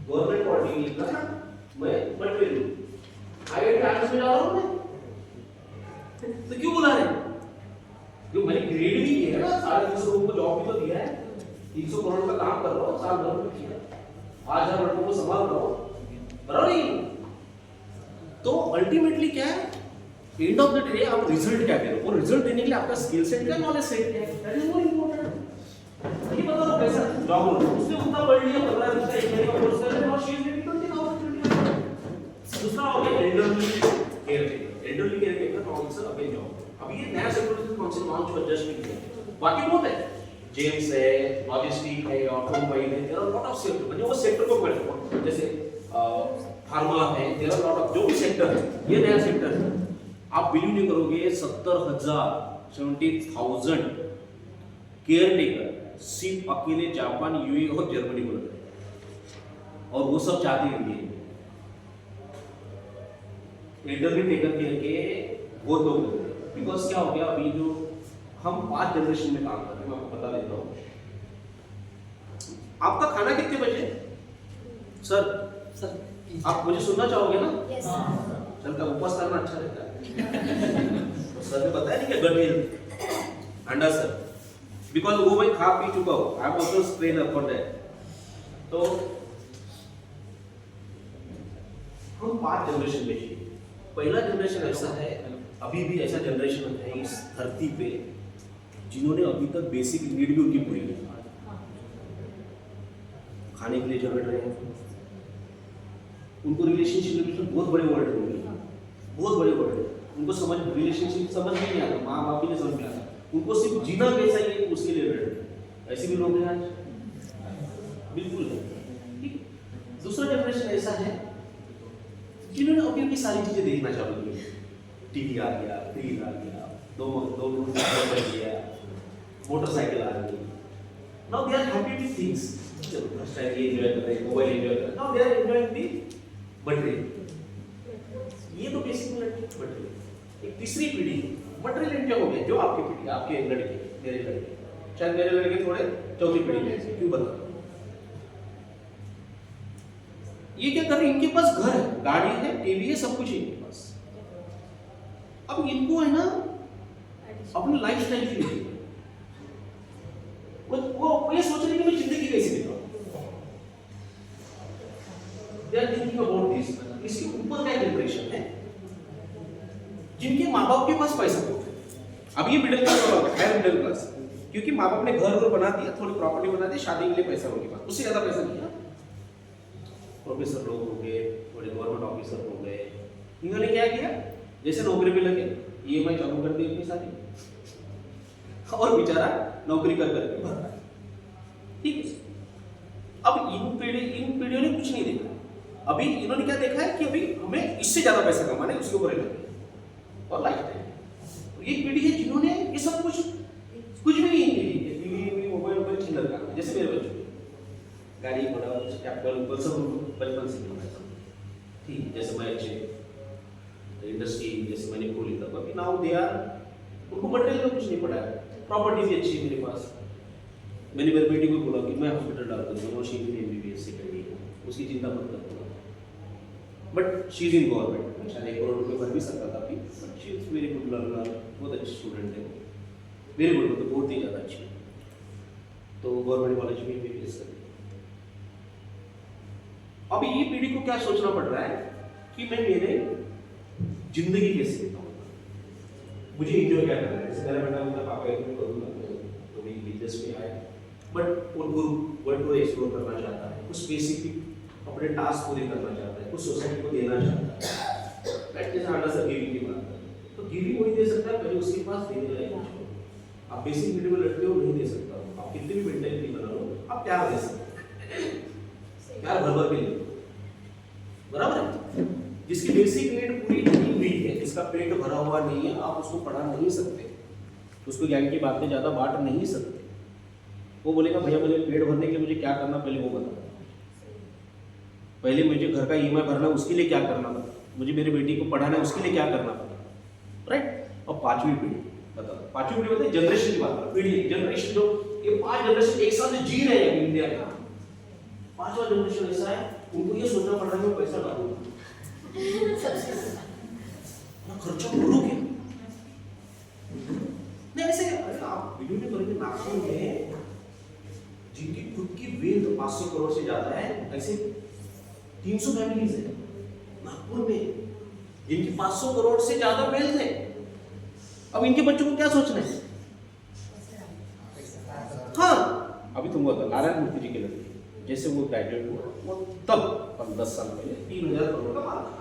गवर्नमेंट पॉलिटिक्स का मैं बट फिर आईआईटी आर्ट्स में जा रहा हूं मैं, तो क्यों बुला रहे हैं? जो मैंने ग्रेड भी किया है ना, 350 लोगों को जॉब भी तो दिया है, 300 करोड़ का काम कर रहा हूं, साल भर में किया, 5000 लड़कों को संभाल रहा हूं, बराबर नहीं? तो अल्टीमेटली क्या है, एंड ऑफ द डे आप रिजल्ट क्या करो, और रिजल्ट देने के लिए आपका स्किल सेट क्या, नॉलेज सेट क्या है, दैट इज मोर इंपॉर्टेंट। ये बता दो कैसा जॉब रोल, उसने उतना पढ़ लिया, 15 दिन का इंजीनियरिंग का कोर्स कर रहे हैं और शी इज गेटिंग 20,000। दूसरा हो गया elderly care taker, elderly care taker council again job. अभी ये नया सेक्टर काउंसिल लॉन्च हुआ जस्ट नहीं किया, बाकी बहुत है, जेम्स है, लॉजिस्टिक है, ऑटोमोबाइल है, there are lot of sector, मतलब वो सेक्टर को मैं जैसे फार्मा है, देयर आर लॉट ऑफ जो भी सेक्टर है, ये नया सेक्टर है। आप बिलीव नहीं करोगे 70,000 केयर टेकर सिर्फ अकेले जापान, यूएई और जर्मनी को लगे, और वो सब चाहते हैं इंडिया एल्डरली टेकर केयर के बहुत लोग लगे। बिकॉज क्या हो गया, अभी जो हम 5 जनरेशन में काम कर रहे हैं, मैं आपको बता देता हूँ। आपका खाना कितने बजे सर? आप मुझे सुनना चाहोगे ना? Yes. चलता उपवास करना अच्छा रहता है। तो सर ने बताया नहीं क्या गट हेल्थ अंडा सर, बिकॉज वो मैं खा पी चुका हूँ, I am also train up for that. तो हम 5 जनरेशन में हैं। पहला जनरेशन ऐसा है, अभी भी ऐसा जनरेशन है इस धरती पे जिन्होंने अभी तक बेसिक नीड भी उनकी पूरी नहीं, खाने के लिए झगड़ रहे हैं, उनको रिलेशनशिप में बहुत बड़े वर्ड होंगे, बहुत बड़े वर्ड है, उनको समझ रिलेशनशिप समझ में नहीं आता, माँ बाप भी नहीं समझ में आता, उनको सिर्फ जीना कैसा ही है उसके लिए लड़ रहे। ऐसे भी लोग हैं आज, बिल्कुल है। ठीक, दूसरा जनरेशन ऐसा है जिन्होंने अभी अभी सारी चीजें देखना चालू की, टीवी आ गया, फ्रिज आ गया, दो बन गया, मोटरसाइकिल आ गई, now they are happy with things, first time ये एंजॉय कर रहे हैं, मोबाइल एंजॉय कर रहे हैं, now they are enjoying the material. ये तो बेसिक मटेरियल। एक तीसरी पीढ़ी मटेरियल एंजॉय हो गया, जो आपकी पीढ़ी, आपके लड़के, मेरे लड़के, शायद मेरे लड़के थोड़े चौथी पीढ़ी में, क्यों बता, ये क्या कर रहे हैं, इनके पास घर है, गाड़ी है, टीवी है, सब कुछ है इनके पास। अब इनको है ना अपनी लाइफ स्टाइल की नहीं, वो ये सोच रहे कि मैं जिंदगी कैसे बिताऊं, they are thinking about this. इसके ऊपर का जनरेशन है जिनके माँ बाप के पास पैसा बहुत है, अब ये मिडिल क्लास वाला है, मिडिल क्लास, क्योंकि माँ बाप ने घर बना दिया, थोड़ी प्रॉपर्टी बना दी, शादी के लिए पैसा उनके पास, उससे ज्यादा पैसा नहीं है। प्रोफेसर लोग हो गए, बड़े गवर्नमेंट ऑफिसर हो गए, इन्होंने क्या किया, जैसे नौकरी पे लगे, ईएमआई चालू कर दी अपनी सारी, और बेचारा नौकरी कर करके भर रहा है। ठीक है, अब इन पीढ़ियों ने कुछ नहीं देखा, अभी इन्होंने क्या देखा है कि अभी हमें इससे ज्यादा पैसा कमाना है, उसके ऊपर लगे और लाइफ टाइम। ये पीढ़ी है जिन्होंने ये सब कुछ भी नहीं, टीवी मोबाइल छीन रखा, जैसे मेरे गाड़ी घोड़ा कैपिटल ऊपर सब बचपन से मिलता है, ठीक जैसे मैं अच्छे इंडस्ट्री जैसे मैंने खोली तब अभी नाउ दे आर उनको मटेरियल कुछ नहीं पड़ा है, प्रॉपर्टी भी अच्छी है मेरे पास। मैंने मेरी बेटी को बोला कि मैं हॉस्पिटल डाल दूंगा और शी विल एमबीबीएस से करेगी, उसकी चिंता मत करना। But she is in government, शायद 1 करोड़ रुपए भर भी सकता था अभी, but she is very good learner, बहुत अच्छी स्टूडेंट है, वेरी गुड, तो बहुत ही ज़्यादा अच्छी है, तो गवर्नमेंट कॉलेज में एमबीबीएस कर। अब ये पीढ़ी को क्या सोचना पड़ रहा है कि मैं मेरे जिंदगी कैसे बिताऊंगा, मुझे एंजॉय क्या करना है। जैसे मेरा बेटा बोलता पापा एक मैं करूंगा तो भी बिजनेस में आए, बट वो वर्ल्ड को एक्सप्लोर करना चाहता है, कुछ स्पेसिफिक अपने टास्क पूरे करना चाहता है, कुछ सोसाइटी को देना चाहता है। राइट, जैसे आंडा सर गिविंग की बात करें तो गिविंग वही दे सकता है पहले उसके पास देने लायक कुछ हो। आप बेसिक नीड में लड़के हो नहीं दे सकता, आप कितनी भी मेंटेलिटी बना लो आप प्यार दे सकते हैं, प्यार भर भर के ले, बराबर है। जिसकी बेसिक नीड पूरी नहीं हुई है, जिसका पेट भरा हुआ नहीं है, आप उसको पढ़ा नहीं सकते, उसको ज्ञान की बातें ज्यादा बांट नहीं सकते। वो बोलेगा भैया मुझे पेट भरने के लिए मुझे क्या करना पहले वो बता, पहले मुझे घर का ईएमआई भरना उसके लिए क्या करना पड़ता, मुझे मेरी बेटी को पढ़ाना है उसके लिए क्या करना पड़ता, राइट। और 5वीं पीढ़ी बता, 5वीं पीढ़ी मतलब जनरेशन की बात, पीढ़ी जनरेशन जो ये 5 जनरेशन एक साथ जी रहे हैं इंडिया में, 5वां जनरेशन ऐसा है उनको ये सोचना पड़ रहा है मैं पैसा डालूंगा ना खर्चा करो क्या नहीं। ऐसे अरे आप वीडियो में करेंगे नागपुर में जिनकी खुद की वेल्थ 500 करोड़ से ज्यादा है, ऐसे 300 फैमिलीज है नागपुर में जिनकी 500 करोड़ से ज्यादा वेल्थ है। अब इनके बच्चों को क्या सोचना है? हाँ, अभी तुमको बता नारायण मूर्ति जी के लड़के जैसे वो ग्रेजुएट हुआ वो तब 10 साल पहले 3000 करोड़ का माल था,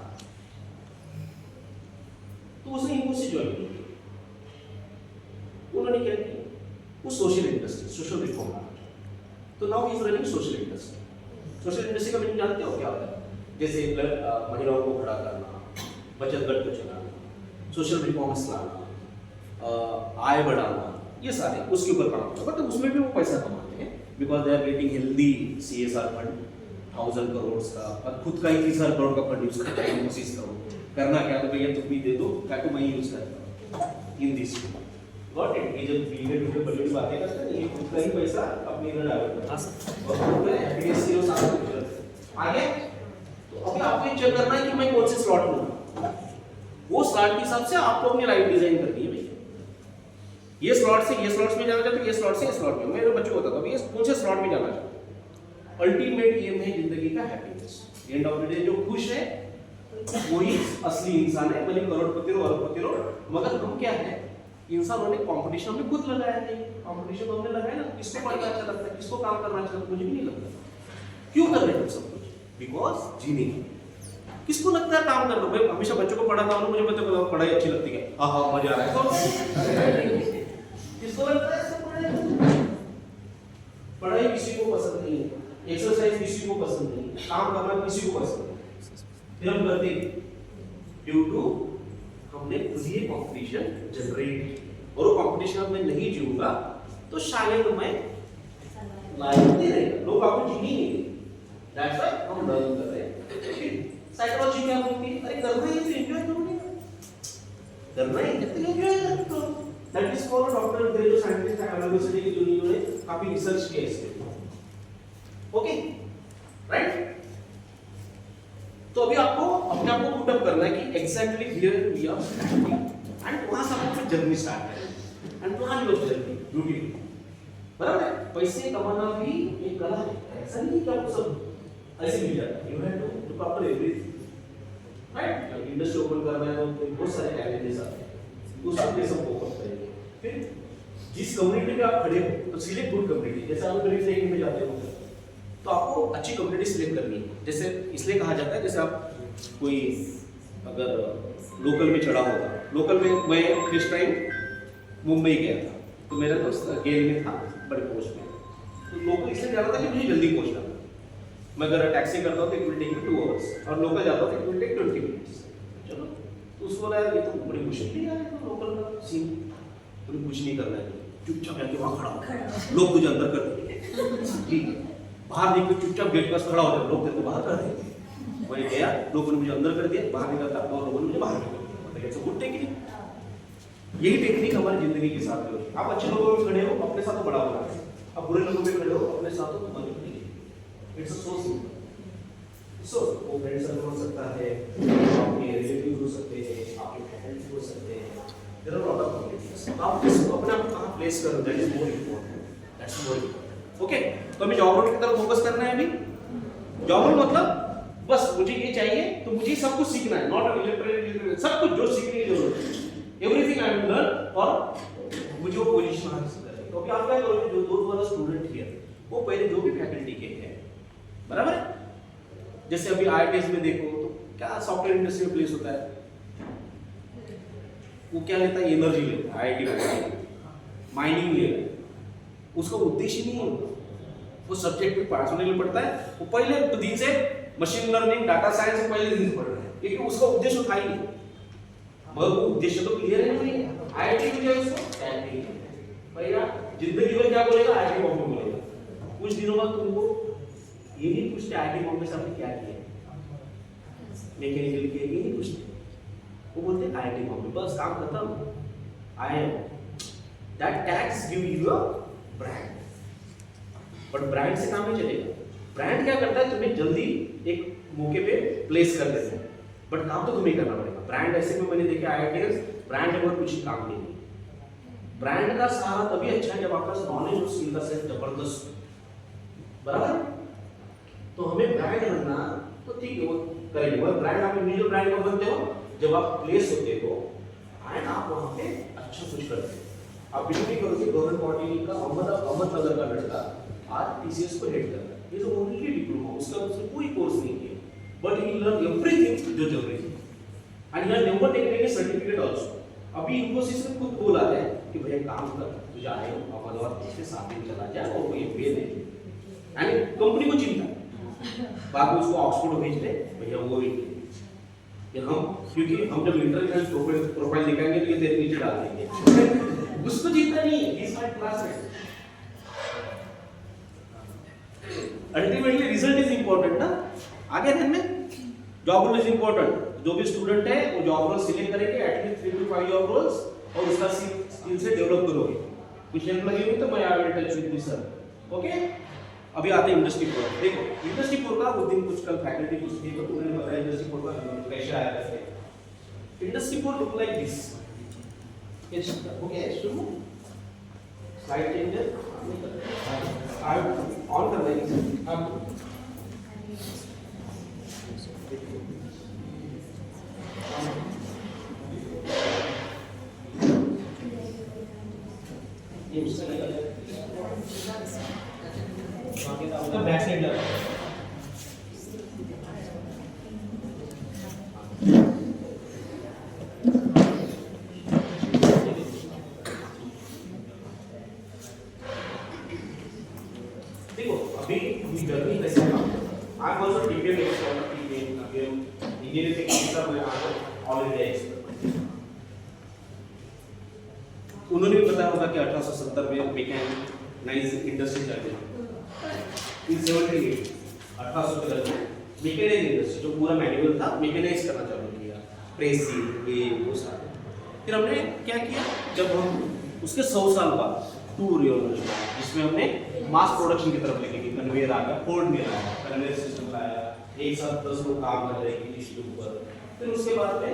तो उसने इनको से ज्वाइन किया। उन्होंने क्या किया, वो सोशल इंडस्ट्री सोशल रिफॉर्म, तो now he is running social industry. Social industry का मीनिंग जानते हो क्या होता है? जैसे महिलाओं को खड़ा करना, बचत गट को चलाना, सोशल रिफॉर्म्स लाना, आय बढ़ाना, ये सारे उसके ऊपर काम होता है। तो उसमें भी वो पैसा कमाते हैं because they are getting healthy CSR fund 1000 crore का, और खुद का ही 30,000 करोड़ का फंड यूज करता है। कोशिश करो करना क्या तो भैया तुम भी दे दो, क्या तो मैं यूज करता हूँ इन दिस गॉट इट। ये जब वीडियो बड़ी बातें करते हैं ये खुद का ही पैसा अपने इधर डाल देता है और खुद में हैप्पीनेस के साथ आगे। तो अभी आपको ये चेक करना है कि मैं कौन से स्लॉट में हूं, वो स्लॉट के हिसाब से आपको अपनी लाइफ डिजाइन करनी है। भैया ये स्लॉट से ये स्लॉट्स में जाना चाहते हो, ये स्लॉट से ये स्लॉट में, मेरे बच्चों को बताता हूं ये कौन से स्लॉट में जाना चाहते हो। अल्टीमेट एम है जिंदगी का happiness. End of the day जो खुश है वही असली इंसान है, भले करोड़पति हो अरबपति हो, मगर हम क्या है इंसानों ने कंपटीशन में खुद लगाया नहीं, कंपटीशन तो हमने लगाया ना, किसको पढ़ना अच्छा लगता है, किसको काम करना अच्छा लगता है, मुझे भी नहीं लगता। क्यों कर रहे हैं सब कुछ? बिकॉज जीने किसको लगता है काम करना? मैं हमेशा बच्चों को पढ़ाता हूं, मुझे पता पढ़ाई अच्छी लगती है, हाँ हाँ मजा आ रहा है, तो किसको लगता है सब पढ़ाई किसी को पसंद नहीं है, एक्सरसाइज किसी को पसंद नहीं, काम करना किसी को पसंद नहीं, फिर हम करते ड्यू टू हमने खुद ही कंपटीशन जनरेट, और वो कंपटीशन में नहीं जीऊंगा तो शायद मैं लाइफ नहीं रहेगा, लोग आपको जीने ही नहीं। दैट्स व्हाई हम लर्न कर रहे हैं। साइकोलॉजी क्या बोलती है? अरे करना है तो एंजॉय करोगे, करना है तो एंजॉय करो। That is called doctor grey जो साइंटिस्ट है यूनिवर्सिटी की जिन्होंने काफी रिसर्च किया इस पे। Okay right. तो अभी आपको अपने आप को पुट अप करना है कि exactly here we are and वहां से आपको जर्नी स्टार्ट है and plan your journey beautiful. बराबर है। पैसे कमाना भी एक कला है, ऐसा नहीं कि आपको सब ऐसे मिल जाता है। You have to proper everything right. Industry open करना है तो बहुत सारे चैलेंजेस आते हैं, उस पे सब फोकस करेंगे। फिर जिस कम्युनिटी में आप खड़े हो तो सिलेक्ट गुड कम्युनिटी। जैसे आप गरीब से में जाते हो तो आपको अच्छी कम्युनिटी सिलेक्ट करनी है। जैसे इसलिए कहा जाता है, जैसे आप कोई अगर लोकल में चढ़ा होगा, लोकल में मैं किस टाइम मुंबई गया था तो मेरा दोस्त गेल में था बड़े पोस्ट में, तो लोकल इसलिए जा रहा था कि मुझे जल्दी पहुंचना था। मैं अगर टैक्सी करता हूँ तो it will take me 2 hours और लोकल जाता हूँ तो इट विल टेक 20 मिनट्स। चलो तो उसको लगा ये तो बड़ी मुश्किल है तो लोकल का सीन, तुम्हें कुछ नहीं करना है, चुपचाप जाके वहाँ खड़ा हो, लोग तुझे अंदर कर देंगे, ठीक है। बाहर निकल चुपचाप गेट पास खड़ा होता है, लोग तेरे को बाहर कर देंगे। मैं गया, लोगों ने मुझे अंदर कर दिया, बाहर निकलता और लोगों ने मुझे बाहर कर दिया। मतलब इट्स अ गुड टेक्निक। यही टेक्निक हमारी जिंदगी के साथ में होती है। आप अच्छे लोगों में खड़े हो, अपने साथ तो बड़ा होना है। आप बुरे लोगों में खड़े हो, अपने साथ तो बंद नहीं। It's so simple. सो वो फ्रेंड सर्कल हो सकता है, आपके रिलेटिव हो सकते हैं, आपके पेरेंट्स हो सकते हैं। There are lot of communities. आप किसको अपने आप कहां प्लेस करो, that is more important. That's more important. Okay, तो हमें जॉब रोल की तरफ फोकस करना है अभी। जॉब रोल मतलब बस मुझे ये चाहिए तो मुझे सब कुछ सीखना है, नॉट इलेक्ट्रिकल, सब कुछ जो सीखने की जरूरत है, एवरीथिंग आई विल लर्न और मुझे वो पोजीशन हासिल करनी है। तो अभी आप क्या करोगे, जो दो वाला स्टूडेंट हियर वो पहले जो भी फैकल्टी के हैं, बराबर है। जैसे अभी आईआईटीएस में देखो तो क्या सॉफ्टवेयर इंडस्ट्री में प्लेस होता है, वो क्या लेता है, एनर्जी लेता है। आईआईटी में माइनिंग ले रहा है, उसका उद्देश्य नहीं है वो सब्जेक्ट पे पास होने के लिए पढ़ता है। वो पहले दिन से मशीन लर्निंग डाटा साइंस पहले दिन से पढ़ रहा है, क्योंकि उसका उद्देश्य था ही नहीं। मगर वो उद्देश्य तो क्लियर है नहीं। आईआईटी में क्या उसको आईआईटी भैया जिंदगी में क्या बोलेगा, आईआईटी बॉम्बे बोलेगा। कुछ दिनों बाद तुमको ये नहीं पूछते आईआईटी बॉम्बे से आपने क्या किया, मैकेनिकल किया, ये नहीं पूछते। वो बोलते आईआईटी बॉम्बे, बस काम खत्म। I am that tags give you a brand, but brand से काम नहीं चलेगा। ब्रांड क्या करता है, तुम्हें जल्दी एक मौके पे प्लेस कर देता है, बट काम तो तुम्हें करना पड़ेगा। ब्रांड ऐसे में मैंने देखा आईआईटीएस ब्रांड में कुछ काम नहीं है। ब्रांड का सहारा तभी अच्छा है जब आपका नॉलेज और स्किल का सेट जबरदस्त हो, बराबर। तो हमें ब्रांड बनना तो ठीक है, वो करेंगे। वो ब्रांड आप इंडिविजुअल ब्रांड में बनते हो जब आप प्लेस होते हो एंड आप वहां पे अच्छा कुछ करते हो। आप बिल्कुल नहीं करोगे गवर्नमेंट बॉडी का अहमदनगर का लड़का आज टीसीएस को हेड कर रहा है, ये तो ओनली डिप्लोमा, उसने कोई कोर्स नहीं किया, बट ही लर्न एवरीथिंग जो जरूरी है and he never taken any certificate also. अभी इन्फोसिस ने खुद बोला है कि भैया काम कर, तुझे आए अहमदाबाद से 7 दिन चला जा और कोई पे दे, यानी कंपनी को चिंता बाद में उसको ऑक्सफोर्ड भेज दे भैया वो भी हम, क्योंकि हम जब इंटरनेशनल प्रोफाइल दिखाएंगे तो ये तेरे नीचे डाल देंगे। उसको चिंता नहीं है, is my classmate. Ultimately result is important ना। आगे ध्यान में जॉब रोल इज इंपॉर्टेंट। जो भी स्टूडेंट है वो जॉब रोल सिलेक्ट करेंगे, एटलीस्ट 3 to 5 जॉब रोल्स, और उसका स्किल से डेवलप करोगे। कुछ हेल्प लगेगी तो मैं I will touch with you sir. Okay, अभी आते हैं इंडस्ट्री 4। देखो इंडस्ट्री 4 का उस दिन कुछ कल फैकल्टी कुछ थी तो उन्होंने बताया इंडस्ट्री 4 का कैसे आया था। Industry 4 look like this. ये ओके, शुरू स्लाइड चेंजर आप ऑन कर देंगे आप। ये उससे लगा उसका बैक साइड लगा। देखो अभी जर्नी कैसे काम I am also TPM expert, TPM engineering technical में ऑलरेडी एक्सपर्ट। उन्होंने भी बताया होगा कि 1870 में मैकेनाइज इंडस्ट्री चली इन 78 1800 के दशक में मैकेनाइज इंडस्ट्री जो पूरा मैनुअल था मैकेनाइज करना चालू किया, प्रेसिंग ये वो सारे। फिर हमने क्या किया, जब हम उसके 100 साल बाद टू रिवॉल्यूशन जिसमें हमने मास प्रोडक्शन की तरफ लेके गए, कन्वेयर आ गया, फोर्ड ने लाया, कन्वेयर सिस्टम लाया, एक साथ 10 लोग काम कर रहे हैं इसके ऊपर। फिर उसके बाद में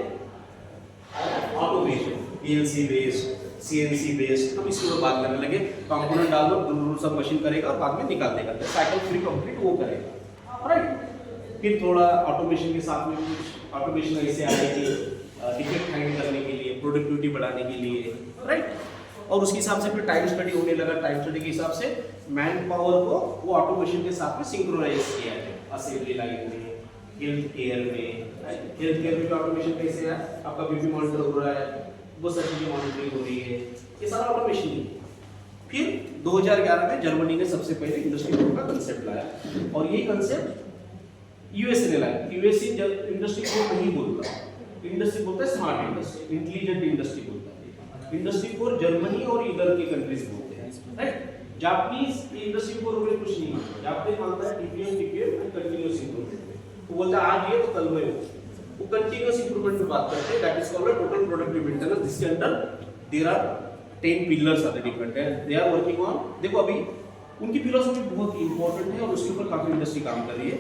automation, PLC based, CNC based, हम इसके ऊपर बात करने लगे। कंपोनेंट डाल दो, सब मशीन करेगा और बाद में निकाल देगा, साइकिल फ्री कंप्लीट वो करेगा, राइट। फिर थोड़ा ऑटोमेशन के साथ में कुछ ऑटोमेशन ऐसे आए कि डिफेक्ट फाइंड करने के लिए, प्रोडक्टिविटी बढ़ाने के लिए, राइट। और उसके हिसाब से फिर टाइम स्टडी होने लगा। टाइम स्टडी के हिसाब से मैन पावर को वो ऑटोमेशन के साथ में सिंक्रोनाइज किया है, असेंबली लाइन में, हेल्थ केयर में। हेल्थ केयर में ऑटोमेशन कैसे है, आपका बीपी मॉनिटर हो रहा है, वो सब चीजें मॉनिटरिंग हो रही है, ये सारा ऑटोमेशन है। फिर 2011 में जर्मनी ने सबसे पहले इंडस्ट्री 4 का कंसेप्ट लाया, और ये कंसेप्ट यूएसए ने लाया। यूएसए इंडस्ट्री 4 नहीं बोलता, इंडस्ट्री बोलता है स्मार्ट इंडस्ट्री, इंटेलिजेंट इंडस्ट्री बोलता है। इंडस्ट्री 4 जर्मनी और इधर के कंट्रीज बोलते हैं, राइट। जापानीज इंडस्ट्री को रोके कुछ नहीं मानता, जापानीज मानता है टीपीएम एंड कंटीन्यूअस इंप्रूवमेंट। वो बोलता है आज ये तो कल में वो कंटीन्यूअस इंप्रूवमेंट की बात करते हैं, that is called total productive maintenance. जिसके अंदर there are 10 pillars are different है, दे आर वर्किंग ऑन। देखो अभी उनकी फिलॉसफी बहुत इंपॉर्टेंट है और उसके ऊपर काफी इंडस्ट्री काम कर रही है।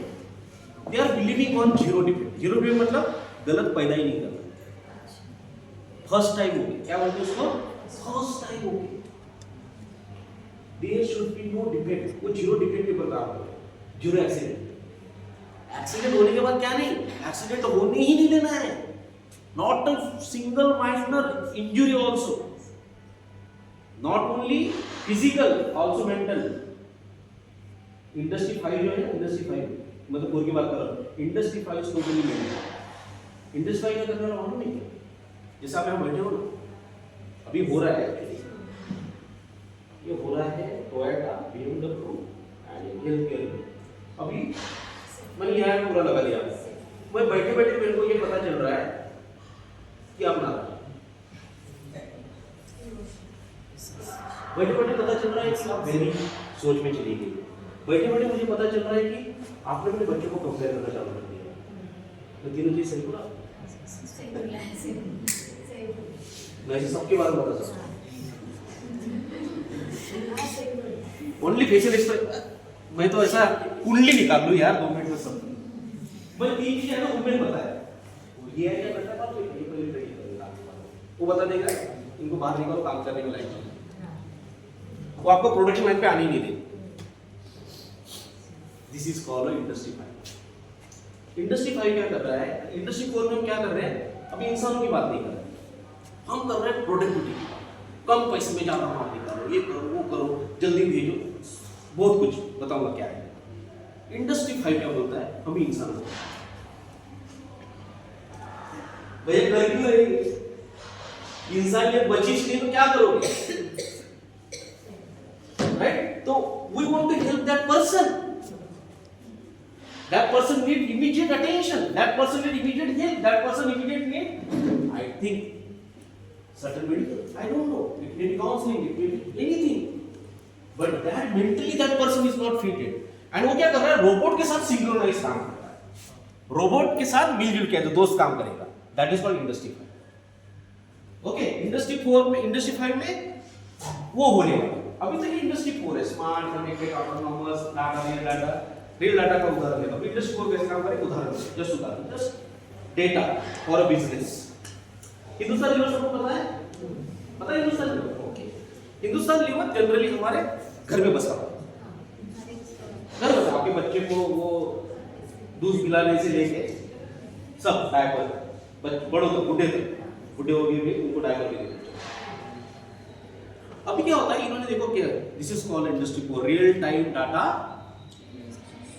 They are believing on zero defect. Zero defect मतलब गलत पैदा ही नहीं करना। फर्स्ट टाइम हो गई, क्या बोलते हैं उसको, फर्स्ट टाइम हो गई, there should be no defect. वो जीरो डिफेक्ट के ऊपर काम कर रहे हैं, जीरो एक्सीडेंट। एक्सीडेंट होने के बाद क्या नहीं, एक्सीडेंट होने ही नहीं देना है, not a single minor injury also, not only physical also mental. Industry 5 जो है, इंडस्ट्री 5 मतलब कोर की बात कर रहा हूं, industry 5 is totally mental. Industry 5 का करने वाला मालूम नहीं, जैसा आप यहाँ बैठे हो ना, अभी हो रहा है, ये हो रहा है Toyota, BMW and health care. अभी मैंने यहाँ पूरा लगा दिया, मैं बैठे बैठे मेरे को ये पता चल रहा है कि अपना बैठे बैठे पता चल रहा है कि आप मेरी सोच में चली गई। बैठे बैठे मुझे पता चल रहा है कि आपने अपने बच्चों को कंपेयर करना चालू कर दिया। तो तीनों चीज सही बोला, मैं ऐसे सबके बारे में बता सकता हूँ। ओनली फेशियल एक्सप्रेशन, मैं तो ऐसा कुंडली निकाल लूं यार 2 मिनट में सब। मैं 3 चीजें ना उनमें बताया, ये है क्या करता है, तो ये पहले करेगा, वो बता देगा इनको बाहर निकालो काम करने के लायक, वो आपको प्रोडक्शन लाइन पे आने ही नहीं देगा। This is called industry 5। Industry 5 क्या कर रहा है, इंडस्ट्री 4 में हम क्या कर रहे हैं, अभी इंसानों की बात नहीं कर रहे, हम कर रहे हैं प्रोडक्टिविटी, कम पैसे में ज्यादा माल निकालो, ये करो वो करो, जल्दी भेजो, बहुत कुछ बताऊंगा क्या है। इंडस्ट्री 5 क्या बोलता है, हम इंसान हो भैया, कर क्यों रही इंसानियत बचिश नहीं तो क्या करोगे, राइट? तो we want to help that person, that person need immediate attention, that person need immediate help, that person immediate need, I think certain medical, I don't know, it may be counseling, it may be anything, but that mentally that person is not fitted, and वो क्या कर रहा है, रोबोट के साथ सिंक्रोनाइज काम कर रहा है, रोबोट के साथ मिलजुल के जो दोस्त काम करेगा, that is called industry 5। Okay, industry 4 में, इंडस्ट्री 5 में वो होने वाला, अभी तक इंडस्ट्री 4 है, smart connected autonomous data real data का उदाहरण है। अब इंडस्ट्री 4 कैसे काम करें, उदाहरण जस्ट उदाहरण, just data for a business. Hindustan lever सबको पता है, पता है Hindustan lever? Okay, Hindustan lever generally हमारे घर में बसा हुआ है, घर में आपके बच्चे को वो दूध पिलाने से लेके सब डायपर, बड़ों तक, बुढ़े तक, बुढ़े हो गए उनको डायपर भी देते। अभी क्या होता है, इन्होंने देखो क्या, this is called industry 4, real time data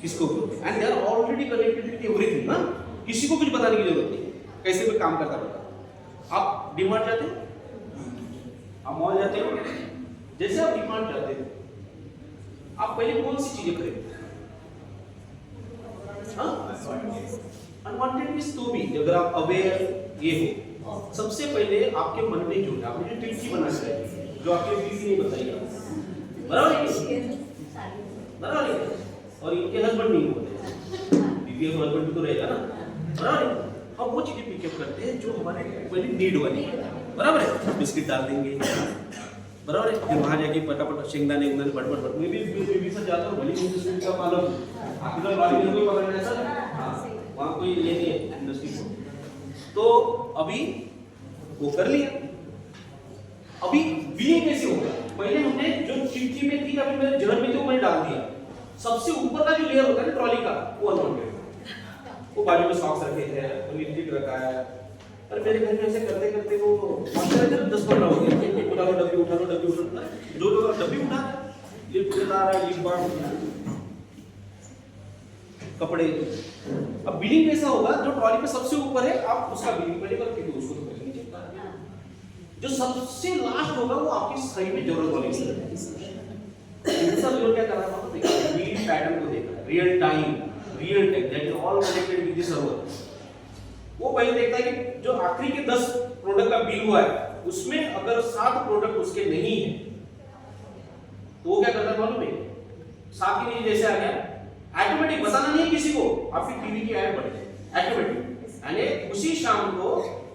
किसको बोलते हैं, and they are already connected with everything ना, किसी को कुछ बताने की जरूरत नहीं, कैसे भी काम करता रहता। आप डीमार्ट जाते हो, आप मॉल जाते हो, जैसे आप डीमार्ट जाते हो, आप पहले कौन सी चीजें खरीदते हैं, हाँ, अनवांटेड मिस तो भी, अगर आप अवेयर ये हो, सबसे पहले आपके मन में जो है, आपने जो टिप्सी बना है, जो आपके बीवी ने बताई, बराबर है, बराबर है, और इनके हस्बैंड नहीं होते, बीवी और हस्बैंड भी तो रहेगा ना, बराबर है। हम वो चीजें पिकअप करते हैं जो हमारे पहले नीड वाली, बराबर है, बिस्किट डाल देंगे, बराबर है, फिर वहां जाके फटाफट शेंगदाने उंगदाने बट मैं भी बीवी से जाता हूँ, भले ही बिस्किट का मालूम आपके वाली में कोई पकड़ नहीं सर, वहां कोई ये नहीं है इंडस्ट्री को। तो अभी वो कर लिया, अभी बिलिंग कैसे होगा, पहले हमने जो चिट्ठी में थी, अभी मेरे जहन में थी, वो मैंने डाल दिया, सबसे ऊपर का जो लेयर होता है ना ट्रॉली का, वो अनवांटेड, वो बाजू में सॉक्स रखे थे, वो लिपस्टिक रखा है, अरे मेरे घर में ऐसे करते करते वो 10-15 हो गए, उठा लो डब्बी, उठा लो डब्बी, उठा जो लोग डब्बी उठा लिप उठा रहा है, लिप बाम, कपड़े। अब बिलिंग कैसा होगा, जो ट्रॉली पे सबसे ऊपर है आप उसका बिलिंग पहले करके दो, उसको तो पहले नीचे उतार, जो सबसे लास्ट होगा वो आपकी सही में जरूरत वाली है। इंसान लोग क्या कर रहा है, देखिए बिलिंग पैटर्न को देख रहा है, real time, real time, that is all connected with the server. वो पहले देखता है कि जो आखिरी के 10 प्रोडक्ट का बिल हुआ है, उसमें अगर 7 प्रोडक्ट उसके नहीं है, तो वो क्या करता है, साथ के नीचे जैसे आ गया, ऑटोमेटिक बताना नहीं है किसी को, आपकी टीवी की ऐड बढ़ गई ऑटोमेटिक। यानी उसी शाम को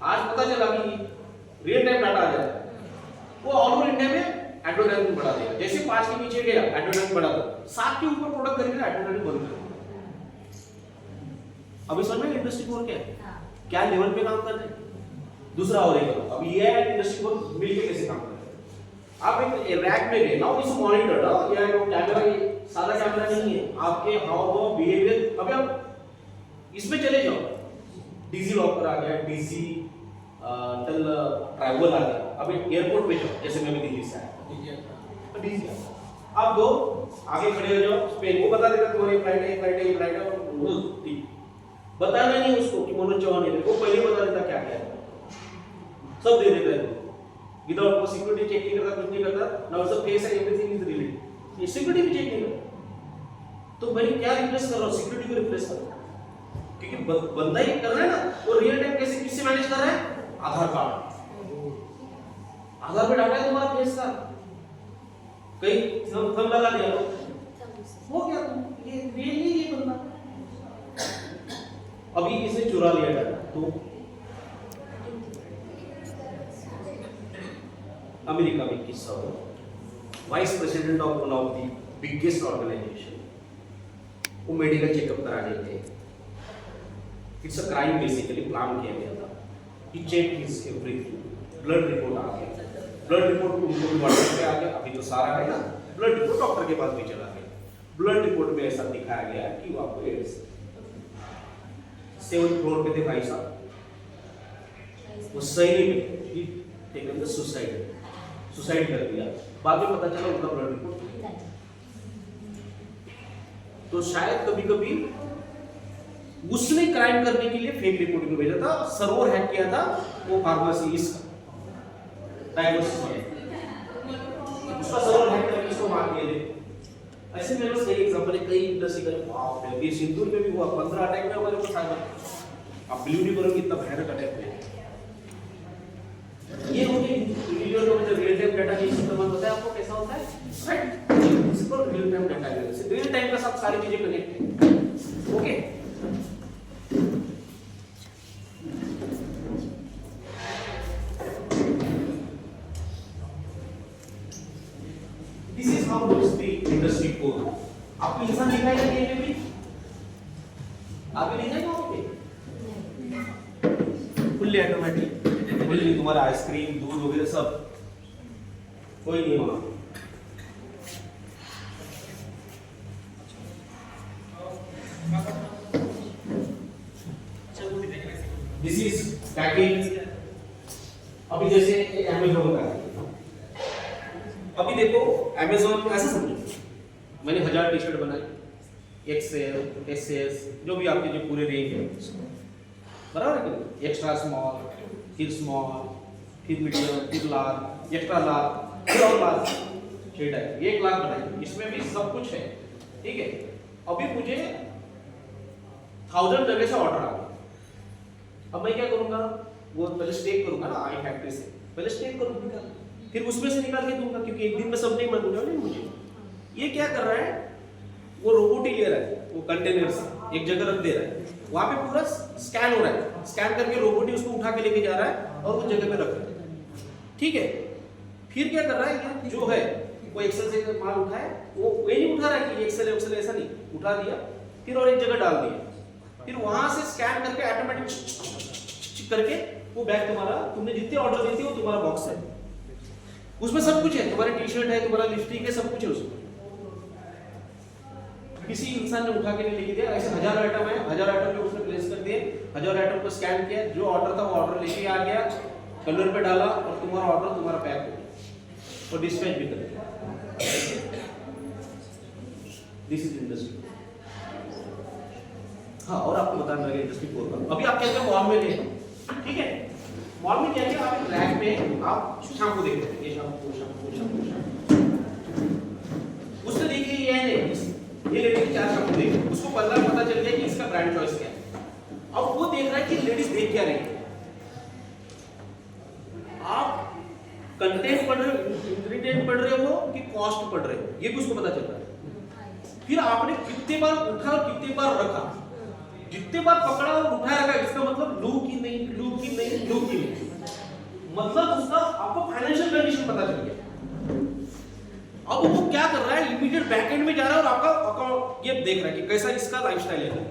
आज पता चला कि रियल टाइम डाटा आ जाता है, वो ऑल ओवर इंडिया में एडवर्टाइजमेंट बढ़ा देगा। जैसे 5 के नीचे गया एडवर्टाइजमेंट बढ़ा दो, 7 के ऊपर प्रोडक्ट करेंगे एडवर्टाइजमेंट बंद कर। अभी समझ में इंडस्ट्री कोर क्या है, क्या लेवल पे काम कर रहे हैं। दूसरा और एक अब ये है इंडस्ट्री कोर मिलके कैसे काम कर रहे हैं। आप एक रैक में गए नाउ इस मॉनिटर या कैमरा, ये सादा कैमरा नहीं है, आपके हाव बिहेवियर। अभी आप इसमें चले जाओ, डीजी लॉकर आ गया, डीजी टल ट्रैवल आ गया। अभी एयरपोर्ट पे जाओ, जैसे मैं भी दिल्ली से आया, डीजी आप दो आगे खड़े हो जाओ, स्पेन वो बता देगा तुम्हारी फ्लाइट है, बताना नहीं उसको कि मनोज चौहान है, वो पहले बता देता क्या क्या है, सब दे देता है विदाउट वो सिक्योरिटी चेक नहीं करता, कुछ नहीं करता, नाउ सब face and everything is related. ये सिक्योरिटी भी चेक नहीं करता, तो मैं क्या रिप्लेस कर रहा हूं, सिक्योरिटी को रिप्लेस कर रहा हूं, क्योंकि बंदा ही कर रहा है ना। वो रियल टाइम कैसे किससे मैनेज कर रहा है, आधार कार्ड, आधार पे डाटा है तुम्हारा फेस का, कहीं थंब लगा दिया वो क्या ये रियल नहीं ये बंदा। अभी इसने चुरा लिया डाटा, तो अमेरिका में किस्सा हो, vice president of one of the biggest organization, वो मेडिकल चेकअप कराने थे। It's a crime basically plan किया गया था। He check his everything, blood report आ गया, ब्लड रिपोर्ट उनको व्हाट्सएप पे आ गया, अभी तो सारा है ना, ब्लड रिपोर्ट डॉक्टर के पास भी चला गया। ब्लड रिपोर्ट में ऐसा दिखाया गया कि वो आपको एड्स 7th फ्लोर पे थे भाई साहब, वो सही में टेकन द सुसाइड कर दिया। बाद में पता चला उनका ब्लड रिपोर्ट। तो शायद कभी कभी उसने क्राइम करने के लिए फेक रिपोर्टिंग को भेजा था, सर्वर हैक किया था, वो फार्मेसी इसका डायग्नोसिस वाला, उसका सर्वर हैक करके इसको मार दिए थे। ऐसे मेरे पास कई एग्जांपल है, कई इंडस्ट्री का। बाप रे, ये सिंदूर में भी हुआ, 15 अटैक में हमारे को साइबर, आप बिलीव नहीं करोगे कितना भयानक अटैक हुए। ये हो गई वीडियो में जो रियल टाइम डाटा की इस्तेमाल होता है, आपको कैसा होता है, राइट, इसको रियल टाइम डाटा है, रियल टाइम का साथ सारी चीजें कनेक्ट है। Okay, this is how looks the industry core. आपको इंसान दिखाएगा कि ये भी आगे दिखाएगा वहां पे फुल्ली ऑटोमेटिक, फुल्ली तुम्हारा आइसक्रीम दूध वगैरह सब, कोई नहीं होगा। This is packing. अभी जैसे अमेज़न का है, अभी देखो अमेज़न ऐसा समझो, मैंने 1000 टी शर्ट बनाई, एक्सएल एसएस जो भी आपके जो पूरे रेंज है, बराबर है कि एक्स्ट्रा स्मॉल, फिर स्मॉल, फिर मीडियम, फिर लार्ज, एक्स्ट्रा लार्ज, फिर और लार्ज शेड है, 1 लाख बनाई, इसमें भी सब कुछ है, ठीक है। अभी मुझे 1000 जगह से ऑर्डर आ गया, अब मैं क्या करूंगा, वो पहले स्टेक करूंगा ना आई फैक्ट्री से, पहले स्टेक करूंगा, फिर उसमें से निकाल के दूंगा, क्योंकि एक दिन में सब नहीं मिलूंगा नहीं मुझे। ये क्या कर रहा है, वो रोबोट ही ले रहा है, वो कंटेनर्स एक जगह रख दे रहा है, वहां पे पूरा स्कैन हो रहा है, स्कैन करके रोबोट ही उसको उठा के लेके जा रहा है और वो जगह पे रख रहा है, ठीक है। फिर क्या कर रहा है, ये जो है वो एक्सेल से माल उठाए, वो नहीं उठा रहा है कि एक्सेल ऐसा नहीं, उठा दिया फिर और एक जगह डाल दिया, फिर वहां से स्कैन करके ऑटोमेटिक करके वो बैग तुम्हारा, तुमने जितने ऑर्डर देते हो तुम्हारा बॉक्स है, उसमें सब कुछ है, तुम्हारी टी शर्ट है, तुम्हारा लिपस्टिक है, सब कुछ है उसमें। किसी इंसान ने उठा के नहीं लेके दिया, ऐसे 1000 आइटम है, 1000 आइटम पे उसने प्लेस कर दिए, 1000 आइटम को स्कैन किया, जो ऑर्डर था वो ऑर्डर लेके आ गया, कलर पे डाला और तुम्हारा ऑर्डर तुम्हारा पैक हो गया और डिस्पैच भी कर दिया। This is industry. हाँ, और आपको बताना लगे इंडस्ट्री 4 का। अभी आप कहते हैं मॉल में ले, ठीक है, मॉल में क्या किया, आप रैक में आप शैम्पू देखते हैं, ये शैम्पू उसने देखिए ये है, ये लेडी के 4 शैम्पू देखे, उसको पता चल गया कि इसका ब्रांड चॉइस क्या है। अब वो देख रहा है कि लेडीज देख क्या रही है, आप कंटेंट पढ़ रहे हो, इंग्रेडिएंट पढ़ रहे हो कि कॉस्ट पढ़ रहे हो, ये भी उसको पता चल रहा है। फिर आपने कितने बार उठा और कितने बार रखा, जितने बार पकड़ा और उठाया रखा, इसका मतलब लू की नहीं, लू की नहीं, लू की नहीं, मतलब उसका आपको फाइनेंशियल कंडीशन पता चल गया। अब वो क्या कर रहा है, इमीडिएट बैकएंड में जा रहा है और आपका अकाउंट ये देख रहा है कि कैसा इसका लाइफस्टाइल है।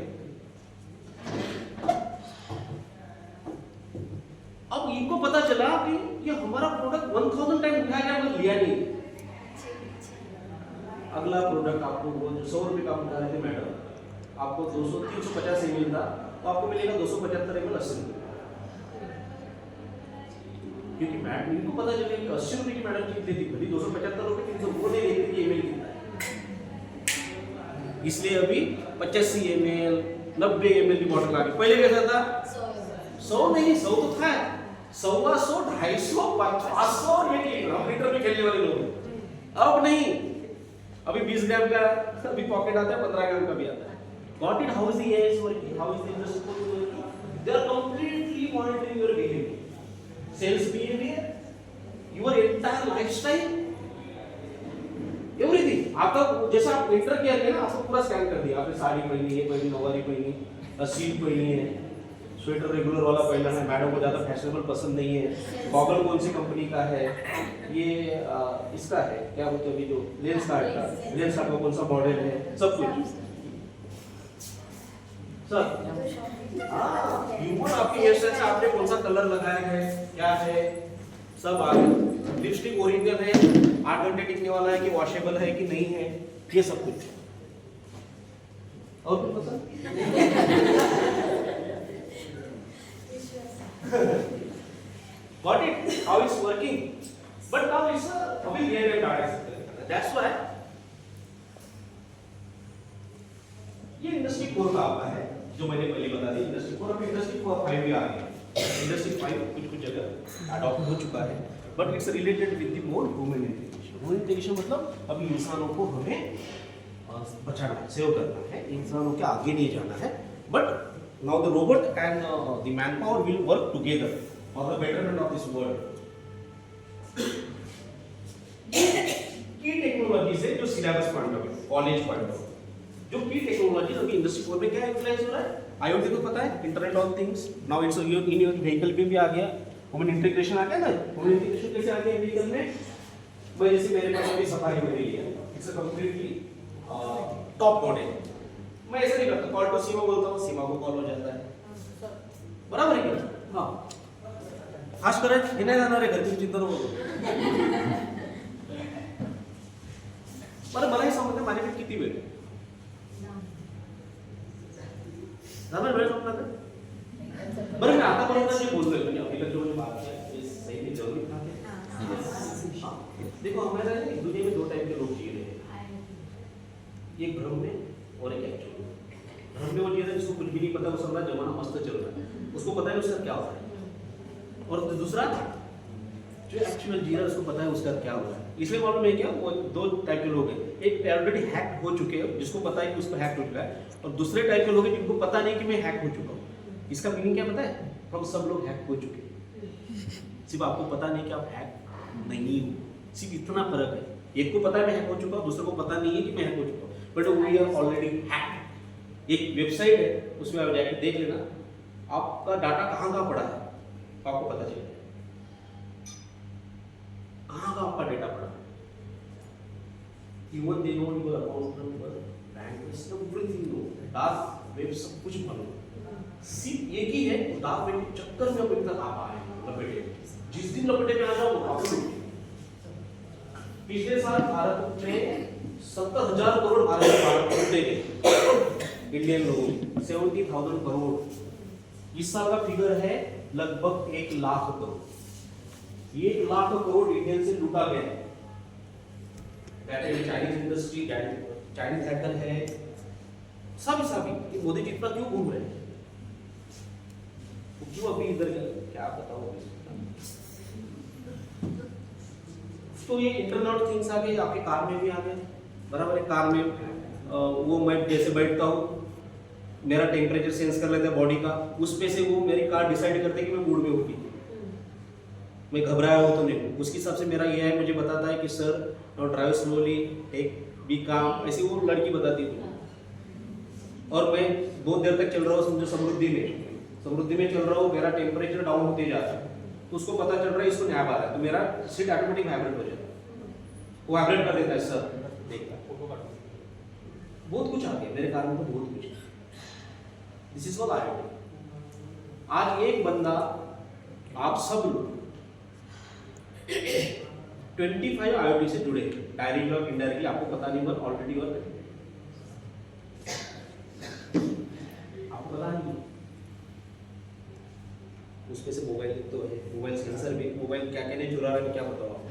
अब इनको पता चला कि ये हमारा प्रोडक्ट 1000 टाइम उठाया गया मगर लिया नहीं। अगला प्रोडक्ट आपको वो जो 100 रुपए का उठा रहे थे मैडम, आपको 350 ml था, तो आपको मिलेगा 275 ml 80 रुपए, क्योंकि मैडम इनको पता चलेगा कि 80 रुपए की मैडम कितनी थी, भली 275 रुपए की, तो वो नहीं देखती कि एमएल कितना है। इसलिए अभी 85 ml 90 ml की बॉटल आ गई। पहले कैसा था? 100 नहीं, 100 तो था, 125 250 500 लीटर में खेलने वाले लोग। अब नहीं, अभी 20 ग्राम का अभी पॉकेट आता है, 15 ग्राम का भी आता है। Got it? How is the AI working? How is the industry working? They are completely monitoring your behavior, sales behavior, your entire lifestyle, everything. आपका जैसा आप एंटर किया गया ना, आपको पूरा स्कैन कर दिया। आपने साड़ी पहनी है, पहनी नवारी पहनी, सीट पहनी है, स्वेटर रेगुलर वाला पहना है, मैडम को ज़्यादा फैशनेबल पसंद नहीं है, गॉगल कौन सी कंपनी का है, ये इसका है क्या बोलते हैं अभी जो लेंस कार्ड का कौन सा मॉडल है, सब कुछ सर। ह्यूमन आपके हेयर स्टाइल से आपने कौन सा कलर लगाया है, क्या है, सब आ गया। लिपस्टिक ओरिजिनल है, 8 घंटे टिकने वाला है कि वॉशेबल है कि नहीं है, ये सब कुछ। और कुछ पता? Got it? How it's working? But now it's अभी real time data. That's why ये इंडस्ट्री 4 का आपका है, जो मैंने पहले बता दी। इंडस्ट्री 4 अभी इंडस्ट्री 5 भी आ गया। इंडस्ट्री 5 कुछ जगह अडॉप्ट हो चुका है, but it's related with the more human intelligence. Human intelligence मतलब अभी इंसानों को हमें बचाना है, सेव करना है, इंसानों के आगे नहीं जाना है। But now the robot and the manpower will work together for the betterment of this world. की टेक्नोलॉजी से जो syllabus point of view, college point of view, जो की टेक्नोलॉजी अभी इंडस्ट्री 4 में क्या यूटिलाइज हो रहा है, आईओटी को पता है, internet of things. Now it's in your vehicle पे भी आ गया, ह्यूमन इंटीग्रेशन आ गया ना। ह्यूमन इंटीग्रेशन कैसे आ गया व्हीकल में? भाई जैसे मेरे पास अभी सफारी मैंने लिया, it's a completely top model. मैं ऐसा नहीं करता, कॉल टू सीमा बोलता हूँ, सीमा को कॉल हो जाता है, बराबर है क्या? हाँ, खास कर हे नाही जाणार आहे घरची चिंता नको बरं मला हे समजतं माझ्याकडे किती वेळ जाणार वेळ संपला तर बरं मी आतापर्यंत जे बोलतोय म्हणजे अभिलक्षण म्हणजे बात है सही में जरूरी था हाँ देखो हमारे दुनिया में 2 टाइप के लोग जी रहे हैं, एक भ्रम में और एक एक्चुअल। भ्रम में वो जी रहा है जिसको कुछ भी नहीं पता, वो सब रहा जमाना मस्त चल रहा है, उसको पता है उसका क्या हो रहा है, और दूसरा जो एक्चुअल जी रहा है उसको पता है उसका क्या हो रहा है। इसलिए मालूम है क्या, वो 2 टाइप के लोग हैं, एक ऑलरेडी हैक हो चुके हैं जिसको पता है कि उसको हैक हो चुका है, और दूसरे टाइप के लोग हैं जिनको पता नहीं कि मैं हैक हो चुका हूँ। इसका मीनिंग क्या पता है? हम सब लोग हैक हो चुके हैं, सिर्फ आपको पता नहीं कि आप हैक नहीं हो, सिर्फ इतना फर्क है। एक को पता है मैं हैक हो चुका हूँ, दूसरे को पता नहीं है कि मैं हैक हो चुका हूँ, but we are already hack. एक वेबसाइट है, उसमें आप जाके देख लेना आपका डाटा कहाँ पड़ा है, आपको पता चलेगा कहाँ का आपका डेटा पड़ा। Even they know your account number, bank everything no, dark web सब कुछ मालूम। सिर्फ एक ही है, डार्क वेब के चक्कर में अभी तक आप आए लपेटे, जिस दिन लपेटे में आ जाओ आपको। पिछले साल भारत में 70,000 करोड़ भारत लूटे गए इंडियन लोगों, 70,000 करोड़। इस साल का फिगर है लगभग 1 लाख करोड़। 1 लाख करोड़ इंडियन से लूटा गया है। चाइनीज इंडस्ट्री, चाइनीज हैकर है, सभी मोदी जी इतना क्यों घूम रहे हैं, क्यों अभी इधर क्या बताऊं। तो ये इंटरनेट थिंग्स आ गए, आपके कार में भी आ गए, बराबर है। कार में वो मैं जैसे बैठता हूँ, मेरा टेम्परेचर सेंस कर लेता है बॉडी का, उस पे से वो मेरी कार डिसाइड करते है कि मैं मूड में होगी। मैं घबराया हूँ तो नहीं, उसके हिसाब से मेरा ये है, मुझे बताता है कि sir now drive slowly, take be calm, ऐसी वो लड़की बताती थी। और मैं बहुत देर तक चल रहा हूँ, समझो समृद्धि में चल रहा हूँ, मेरा टेम्परेचर डाउन होते जा रहा है, तो उसको पता चल रहा है इसको नैप आ रहा है, तो मेरा सीट ऑटोमेटिक वाइब्रेट हो जाता है, वो वाइब्रेट कर देता है सर देखता, बहुत कुछ आ गया मेरे कार में, तो बहुत कुछ। This is what IoT। आज एक बंदा, आप सब लोग 25 IoT से जुड़े, डायरेक्टली और इनडायरेक्टली, आपको पता नहीं, पर ऑलरेडी और आपको पता नहीं। उसमें से मोबाइल तो है, मोबाइल सेंसर भी, मोबाइल क्या कहने जुड़ा रहा है क्या बताऊँ आपको।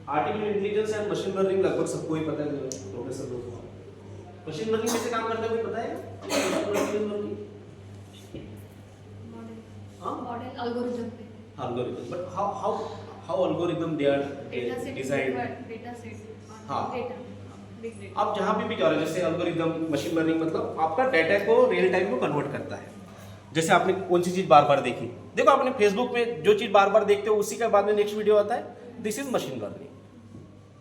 Artificial intelligence and machine learning लगभग सबको ही पता है, प्रोफेसर लोग को। मशीन लर्निंग कैसे काम करता है कोई पता है? मशीन लर्निंग मॉडल एल्गोरिथम पे, algorithm, but how algorithm they are data set, designed। Data set, हाँ। Data, big data. आप जहाँ पे भी जा रहे हो, जैसे एल्गोरिथम, मशीन लर्निंग, मतलब आपका डाटा को रियल टाइम में कन्वर्ट करता है। जैसे आपने कौन सी चीज़ बार बार देखी, देखो आपने फेसबुक में जो चीज़ बार बार देखते हो, उसी के बाद में नेक्स्ट वीडियो आता है, this is machine learning,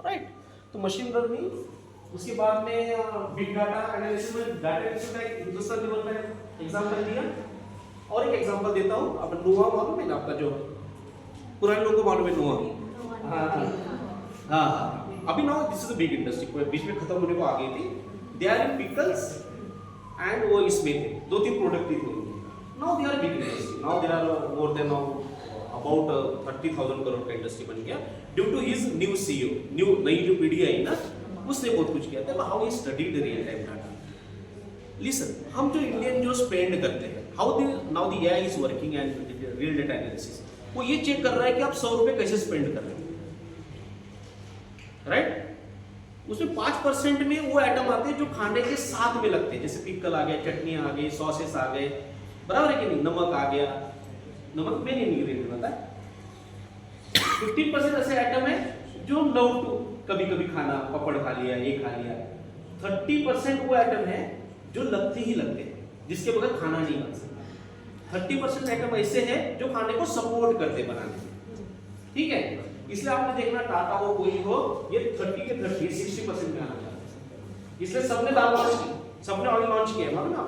right. तो मशीन लर्निंग, उसके बाद में बिग डाटा एनालिसिस में डाटा एनालिसिस का एक दूसरा लेवल पे एग्जांपल दिया, और एक एग्जांपल देता हूँ। अब नोआ मालूम है ना आपका, जो पुराने लोगों को मालूम है नोआ, हाँ, अभी ना this is a big industry, बीच में खत्म होने को आ गई थी। They are in pickles and वो इसमें थे, 2-3 प्रोडक्ट थी, now they are big industry, now they are more than about 30,000 crore का इंडस्ट्री बन गया, due to his new CEO, new नई जो पीढ़ी आई ना, उसने बहुत कुछ किया था। How he studied real time data. Listen, हम जो इंडियन जो स्पेंड करते हैं, how now the AI is working and real data analysis, वो ये चेक कर रहा है कि आप 100 रुपए कैसे स्पेंड कर रहे हैं, राइट। उसमें 5% में वो आइटम आते हैं जो खाने के साथ में लगते हैं, जैसे पिकल आ गया, चटनी आ गई, सॉसेस आ गए, बराबर है कि नहीं, नमक आ गया, नमक में नहीं इंग्रेडिएंट होता है। 15% ऐसे आइटम है जो लव टू, कभी कभी खाना, पपड़ खा लिया, ये खा लिया। 30% वो आइटम है जो लगते ही लगते हैं, जिसके बगैर खाना नहीं बन सकता। 30% आइटम ऐसे हैं जो खाने को सपोर्ट करते बनाने में, ठीक है। इसलिए आपने देखना, टाटा हो, कोई हो, ये 30 के 30 60% में आना चाहते हैं। इसलिए सबने दाल लॉन्च की, सबने ऑयल लॉन्च किया, मालूम ना।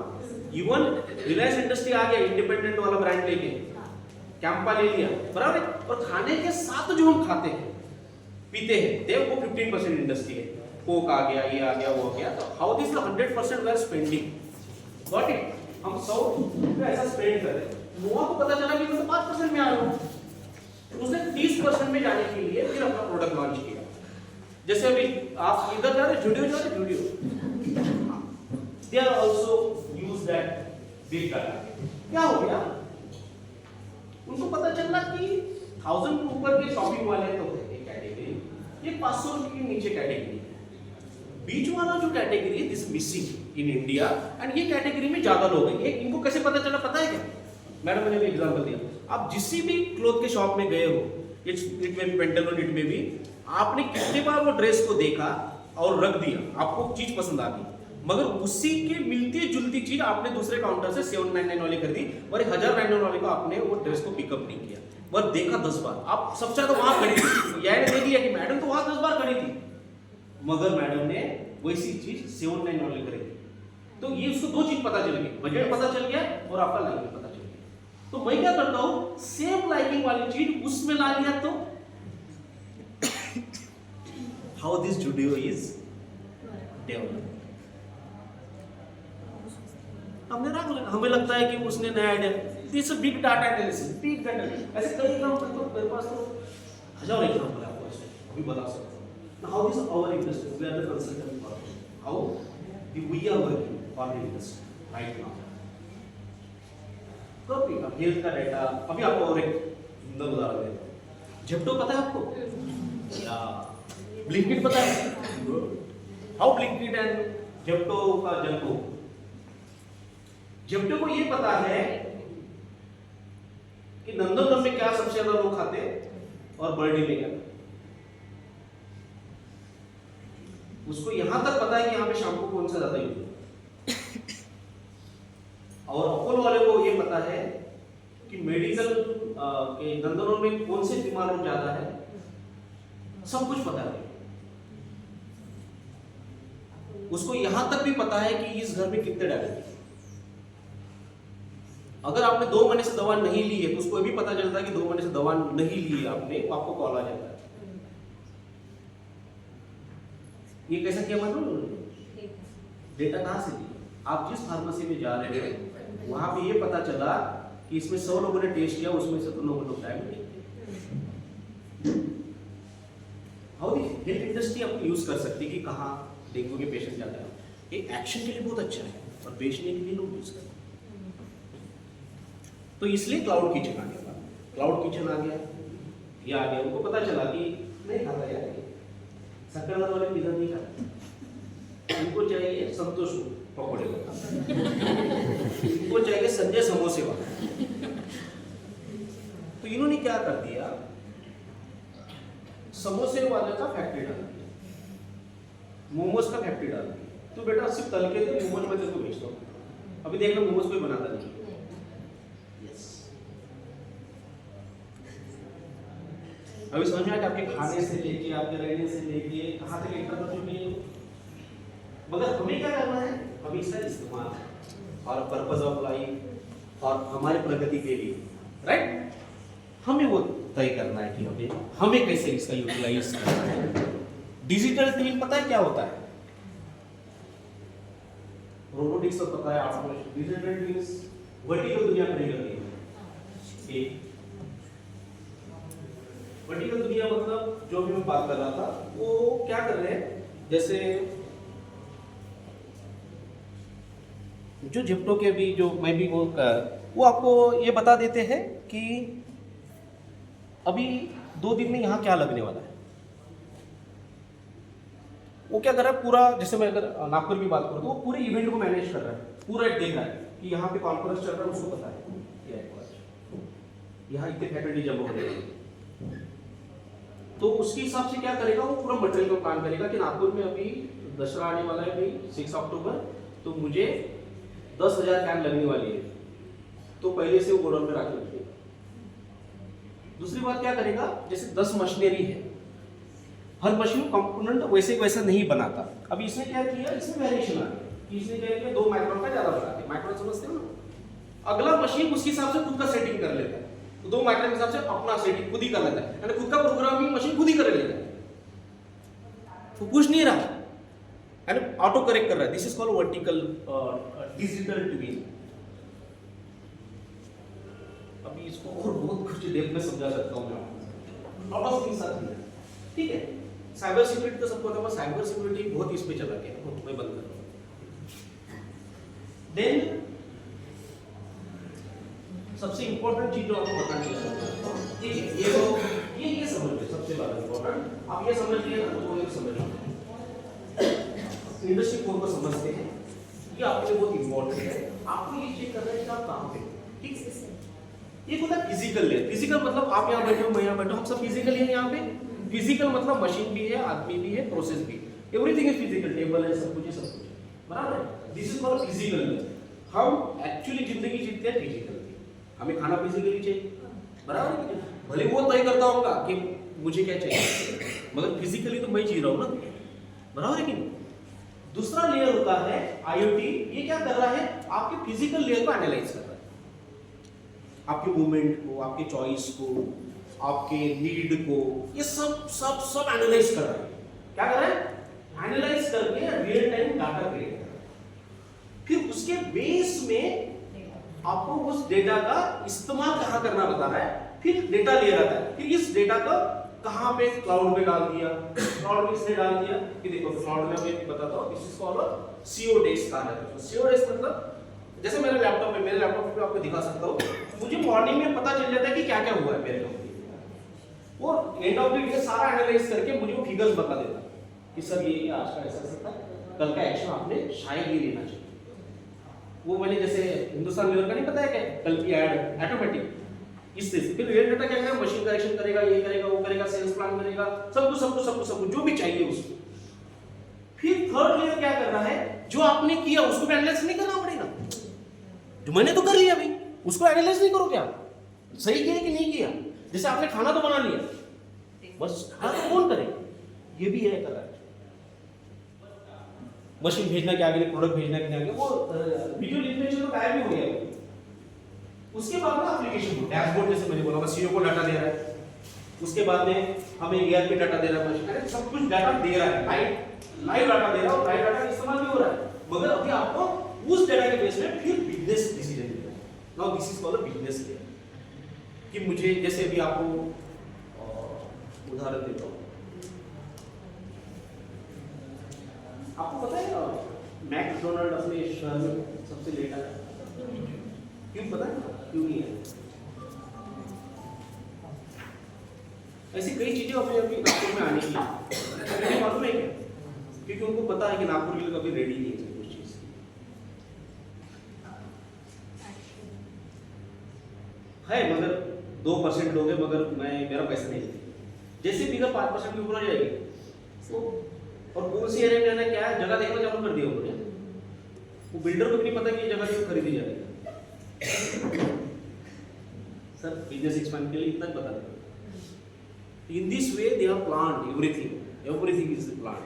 इवन रिलायंस इंडस्ट्री आ गया इंडिपेंडेंट वाला ब्रांड लेके, कैंपा ले लिया, बराबर है। और खाने के साथ जो हम खाते हैं, पीते हैं, देव वो 15% इंडस्ट्री है। कोक आ गया, ये आ गया, वो आ गया। तो how this 100% we are spending, got it. हम 100 रुपए ऐसा स्पेंड कर रहे हैं। नोआ को पता चला कि मैं तो 5% में आ रहा हूँ, उसने 30% में जाने के लिए फिर अपना प्रोडक्ट लॉन्च किया। जैसे अभी आप इधर जा रहे, जुडियो जा रहे, Zudio, they are also use that big data. क्या हो गया, उनको पता चला कि 1000 के ऊपर के शॉपिंग वाले तो एक कैटेगरी, ये 500 रुपए के नीचे कैटेगरी, बीच वाला जो कैटेगरी है this missing in India, and ये कैटेगरी में ज्यादा लोग हैं। इनको कैसे पता चला पता है क्या? मैडम मैंने भी एग्जांपल दिया, आप जिस भी क्लोथ के शॉप में गए हो, इट में भी पेंटालून, इट में भी, आपने कितने बार वो ड्रेस को देखा और रख दिया, आपको चीज पसंद आ गई, मगर उसी के मिलती जुलती चीज आपने दूसरे काउंटर से 799 वाली कर दी, और 1099 वाले को आपने वो ड्रेस को पिकअप नहीं किया, वह देखा 10 बार। आप सबसे ज्यादा वहां खड़ी थी, यह देख लिया कि मैडम तो वहां 10 बार खड़ी थी, मगर मैडम ने वैसी चीज 799 वाली खरीदी। तो ये उसको दो चीज पता चल गई, बजट पता चल गया और आपका लाइकिंग पता चल गया। तो मैं क्या करता हूं, सेम लाइकिंग वाली चीज उसमें ला लिया, तो how this Judeo is develop. हमने रख लिया, हमें लगता है कि उसने नया idea, this big data analysis, big data, ऐसे कई एग्जांपल तो मेरे पास तो हजार एग्जांपल है, आपको ऐसे अभी बता सकता हूं। Now how is our industry, we are the consultant firm, how we are working for the industry right now। तो अब हेल्थ का डाटा, अभी आपको और एक सुंदर उदाहरण देता हूं। जेप्टो पता है आपको, या ब्लिंकिट पता है? हाउ ब्लिंकिट एंड जेप्टो का जन्म हुआ। जेप्टो को ये पता है कि नंदनवन में क्या सबसे ज्यादा लोग खाते हैं और बर्डी में क्या, उसको यहां तक पता है कि यहां पे शैम्पू कौन सा ज्यादा यूज है। और अपोलो वाले को ये पता है कि मेडिकल आपके नंदनवन में कौन से बीमार लोग ज्यादा है, सब कुछ पता है उसको। यहां तक भी पता है कि इस घर में कितने डायबिटीज। अगर आपने 2 महीने से दवा नहीं ली है तो उसको भी पता चलता है कि 2 महीने से दवा नहीं ली है आपने, तो आपको कॉल आ जाता है। ये कैसा किया मालूम? डेटा कहां से लिया? आप जिस फार्मेसी में जा रहे हैं वहां पे ये पता चला कि इसमें 100 लोगों ने टेस्ट किया, उसमें से तो 9 लोग डायबिटिक थे। हाउ दी हेल्थ इंडस्ट्री आपको यूज कर सकती है कि कहाँ डेंगू के पेशेंट जाता है। ये एक्शन के लिए बहुत अच्छा है और बेचने के लिए लोग यूज करते हैं। तो इसलिए क्लाउड किचन आ गया। क्लाउड किचन आ गया, ये आ गया, उनको पता चला कि नहीं खाता यार शक्कर वाले पिज्जा नहीं खाता, उनको चाहिए संतोष पकौड़े वाला, उनको चाहिए संजय समोसे वाला। तो इन्होंने क्या कर दिया, समोसे वाले का फैक्ट्री डाल दिया, मोमोज का फैक्ट्री डाल दिया। तो बेटा सिर्फ तल के थे मोमोज में तेरे को बेचता हूँ, अभी देखना मोमोज कोई बनाता नहीं। अभी समझ में आया कि आपके खाने से लेके आपके रहने से लेके कहाँ तक एंटर कर चुके हैं। मगर हमें क्या करना है, हमें इसका इस्तेमाल और पर्पस ऑफ लाइफ और हमारी प्रगति के लिए, राइट, हमें वो तय करना है कि हमें कैसे इसका यूटिलाइज करना है। डिजिटल ट्विन पता है क्या होता है? रोबोटिक्स तो पता है आपको। डिजिटल ट्विन्स वर्टिकल दुनिया खड़ी करती है। वर्टिकल दुनिया मतलब जो भी मैं बात कर रहा था, वो क्या कर रहे हैं, जैसे जो जिप्टो के भी जो मैं भी वो आपको ये बता देते हैं कि अभी 2 दिन में यहाँ क्या लगने वाला है। वो क्या कर रहा है, पूरा, जैसे मैं अगर नागपुर की बात करूँ तो वो पूरे इवेंट को मैनेज कर रहा है, पूरा देख रहा है कि यहाँ पे कॉन्फ्रेंस चल रहा है, उसको पता है यहाँ इतने फैकल्टी जमा हो रहे हैं। तो उसके हिसाब से क्या करेगा, वो पूरा मटेरियल को प्लान करेगा कि नागपुर में अभी दशहरा आने वाला है भाई 6 अक्टूबर, तो मुझे 10,000 कैन लगने वाली है, तो पहले से वो गोडाउन में रख रखिए। दूसरी बात क्या करेगा, जैसे 10 मशीनरी है, हर मशीन कंपोनेंट वैसे वैसा नहीं बनाता। अब इसने क्या किया, इसमें वेरिएशन आ गया। इसने क्या किया, 2 माइक्रोन का ज्यादा बना दिया। माइक्रोन समझते हो ना? अगला मशीन उसके हिसाब से खुद का सेटिंग कर लेता है, तो 2 माइक्रोन के हिसाब से अपना सेटिंग खुद ही कर लेता है, यानी खुद का प्रोग्रामिंग मशीन खुद ही कर लेता है, वो पूछ नहीं रहा, यानी ऑटो करेक्ट कर रहा है। This is called vertical digital twin. अभी इसको और बहुत कुछ डेप्थ में समझा सकता हूं मैं, lot of things are here, ठीक है। साइबर सिक्योरिटी तो सबको पता है, साइबर सिक्योरिटी बहुत इसमें चला गया, मैं बंद कर रहा हूं। देन सबसे इंपॉर्टेंट चीज जो आपको बतानी है, ठीक है, ये तो ये समझ लो, सबसे ज्यादा इंपॉर्टेंट आप ये समझ लिए ना, तो ये समझ लो। इंडस्ट्री 4 को समझते हैं, ये आपके लिए बहुत इंपॉर्टेंट है। आपको ये चेक करना है कि आप कहां पे, ठीक है। ये होता है फिजिकल लेयर। फिजिकल मतलब आप यहाँ बैठे हो, मैं यहाँ बैठा हूँ, हम सब फिजिकल है यहाँ पे। फिजिकल मतलब मशीन भी है, आदमी भी है, प्रोसेस भी, एवरीथिंग इज फिजिकल, टेबल है, सब कुछ है, सब कुछ है, बराबर है। This is called physical layer. हम एक्चुअली जिंदगी जीते हैं फिजिकल, हमें खाना फिजिकली चाहिए, बराबर है। भले वो तय करता होगा कि मुझे क्या चाहिए, मगर फिजिकली तो मैं जी रहा हूँ ना, बराबर है कि नहीं। दूसरा लेयर होता है आईओटी। ये क्या कर रहा है, आपके फिजिकल लेयर को एनालाइज कर रहा है, आपके मूवमेंट को, आपके चॉइस को, आपके नीड को, ये सब सब सब एनालाइज कर रहा है। क्या कर रहा है, एनालाइज करके रियल टाइम डाटा क्रिएट कर रहा है। फिर उसके बेस में आपको उस डेटा का इस्तेमाल कहां करना बता रहा है। फिर डेटा लेयर आता है, फिर इस डेटा को कहां पे, क्लाउड में डाल दिया, क्लाउड में इसने डाल दिया कि देखो क्लाउड में मैं बताता हूं, this is called CO desk का है। सीओ डेस्क मतलब जैसे मेरे लैपटॉप पे आपको दिखा सकता हूं, मुझे मॉर्निंग में पता चल जाता है कि क्या क्या हुआ है मेरे कंपनी में। वो एंड ऑफ द डे सारा एनालाइज करके मुझे वो फिगर्स बता देता कि सर ये आज का ऐसा था, कल का एक्शन आपने शायद ये लेना चाहिए। वो मैंने जैसे हिंदुस्तान लीवर का नहीं पता है क्या, कल की एड ऑटोमेटिक इससे फिर रियल डाटा क्या करेगा, मशीन करेक्शन करेगा, ये करेगा, वो करेगा, सेल्स प्लान करेगा, सब कुछ जो भी चाहिए उसको। फिर थर्ड लेयर क्या कर रहा है, जो आपने किया उसको भी एनालाइज नहीं करना पड़ेगा, जो मैंने तो कर लिया भाई, उसको एनालाइज नहीं करो क्या, सही किया कि नहीं किया। जैसे आपने खाना तो बना लिया, बस खाना तो कौन करे, ये भी है कर रहा है। मशीन भेजना के आगे, प्रोडक्ट भेजना के आगे, वो वीडियो लिटरेचर तो गायब ही हो गया। उसके बाद में एप्लीकेशन डैशबोर्ड, जैसे मैंने बोला सीईओ को डाटा दे रहा है, उसके बाद में हमें ईआरपी डाटा दे रहा है, मशीन अरे सब कुछ डाटा दे रहा है, लाइव डाटा दे रहा है, और लाइव डाटा का इस्तेमाल भी हो रहा है। मगर अभी आपको उस डाटा के बेस में फिर बिजनेस डिसीजन लेना है। Now this is called business layer, कि मुझे जैसे अभी आपको उदाहरण देता हूँ, आपको पता है मैकडोनल्ड अपने शहर में सबसे लेट आया, क्यों पता है क्यों नहीं है? ऐसी कई चीजें अपने अभी नागपुर में आने की मालूम है क्या? क्योंकि उनको पता है कि नागपुर के लिए कभी रेडी नहीं है कुछ चीज। है मगर 2% लोग हैं, मगर मेरा पैसा नहीं देते। जैसे बिगर 5% के ऊपर हो जाएगी तो, और कौन सी एरिया में क्या है, जगह देखना चालू कर दिया उन्होंने। वो बिल्डर को भी नहीं पता कि ये जगह क्यों खरीदी जा रही है। सर बिजनेस एक्सपेंड के लिए इतना बता दें। In this way they are planned everything is planned,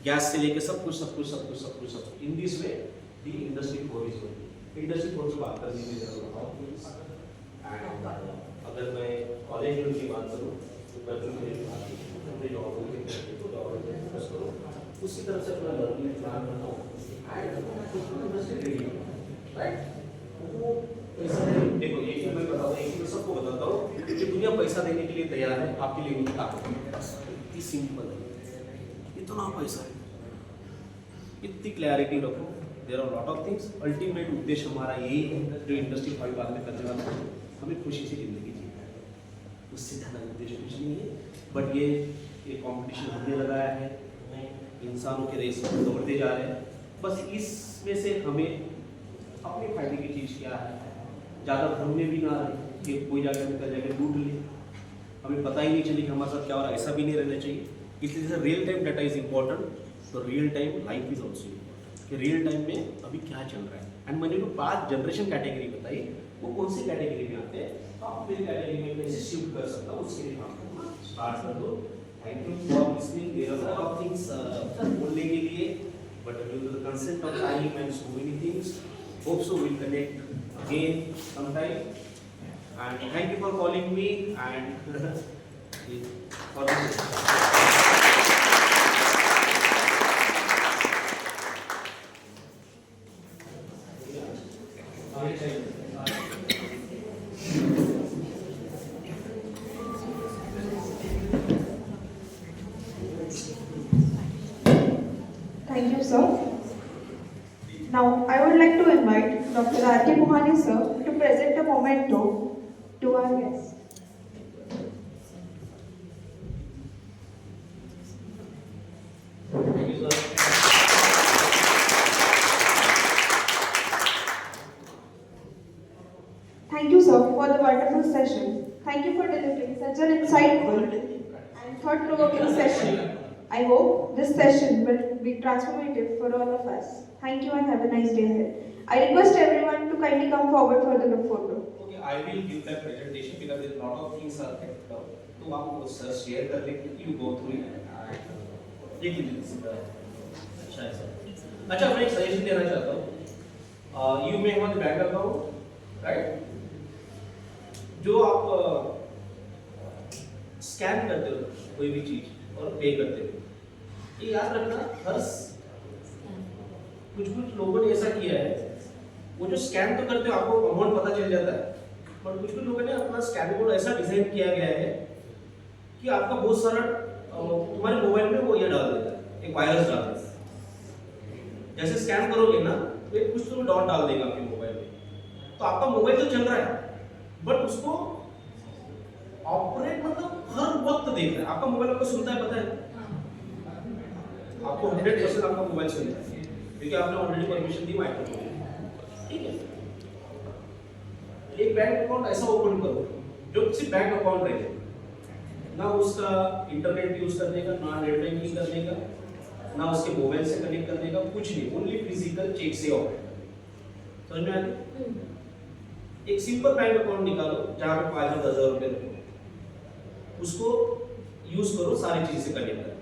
gas से लेके सब कुछ। In this way the industry 4 is going. Industry 4 से बात करने की जरूरत है। अगर मैं कॉलेज में की बात करूँ तो अपने जॉब करूँ, उसी तरह से अपना लर्निंग प्लान बनाऊँ, राइट? देखो एक मैं बताता हूँ, एक मैं सबको बताता हूँ कि दुनिया पैसा देने के लिए तैयार है, आपके लिए उनकी ताकत है। इतनी सिंपल है, इतना पैसा है, इतनी क्लैरिटी रखो। There are lot of things. Ultimate उद्देश्य हमारा यही है, जो इंडस्ट्री 5 बाद में करने वाला है, हमें खुशी से जिंदगी जीना है, उससे ज़्यादा उद्देश्य कुछ नहीं है। बट ये कंपटीशन होने लगा है, इंसानों के रेस में दौड़ते जा रहे हैं। बस इसमें से हमें अपने फायदे की चीज़ क्या है, ज़्यादा भ्रम में भी ना रहे कि कोई जाकर निकल जाकर लूट ले, हमें पता ही नहीं चले कि हमारे साथ क्या हो रहा है। ऐसा भी नहीं रहना चाहिए। इसलिए real time data is important, तो real time life is also important, कि रियल टाइम में अभी क्या चल रहा है। एंड मैंने जो 5 जनरेशन कैटेगरी बताई, वो कौन सी कैटेगरी में आते हैं, तो आप मेरी कैटेगरी में कैसे शिफ्ट कर सकता हूँ, उसके लिए काम करना स्टार्ट कर दो। Thank you for listening. There are lot of things बोलने के लिए, but due to the consent of time and so many things, hope so we'll connect again sometime, and thank you for calling me and for this. Thank you, sir. Now, I would like to invite Dr. R.K. Mohani, sir, to present a memento to our guests. Thank you, sir. Thank you, sir, for the wonderful session. Thank you for delivering such an insightful and thought-provoking session. I hope this session will be transformative for all of us. Thank you and have a nice day ahead. I request everyone to kindly come forward for the group photo. Okay, I will give that presentation because there are lot of things are kept down. तो आप वो सर शेयर कर लेंगे, you go through it. ये कीजिए। अच्छा है सर। अच्छा मैं एक सजेशन देना चाहता हूँ। You may have the bank account, right? जो आप स्कैन करते हो कोई भी चीज और पे करते हो, ये याद रखना, हर कुछ लोगों ने ऐसा किया है, वो जो स्कैन तो करते हो आपको अमाउंट पता चल जाता है, पर कुछ लोगों ने अपना स्कैन कोड ऐसा डिजाइन किया गया है कि आपका बहुत सारा तुम्हारे मोबाइल में वो ये डाल देता है, एक वायरस डाल देता है। जैसे स्कैन करोगे ना तो एक कुछ तो डॉट डाल देगा आपके मोबाइल में, तो आपका मोबाइल तो चल रहा है बट उसको ऑपरेट मतलब हर वक्त देख रहा है। आपका मोबाइल आपको सुनता है, पता है आपको 100% आपका मोबाइल सुनता है क्योंकि आपने ऑलरेडी परमिशन दी माइक्रोफोन, ठीक है। एक बैंक अकाउंट ऐसा ओपन करो जो सिर्फ बैंक अकाउंट रहे, ना उसका इंटरनेट यूज करने का, ना नेट बैंकिंग करने का, ना उसके मोबाइल से कनेक्ट करने का, कुछ नहीं, ओनली फिजिकल चेक से ऑपरेट। समझ में आ गया? एक सिंपल बैंक अकाउंट निकालो जहाँ पे 5,000 10,000 रुपए रखो, उसको यूज करो सारी चीज से कनेक्ट करके।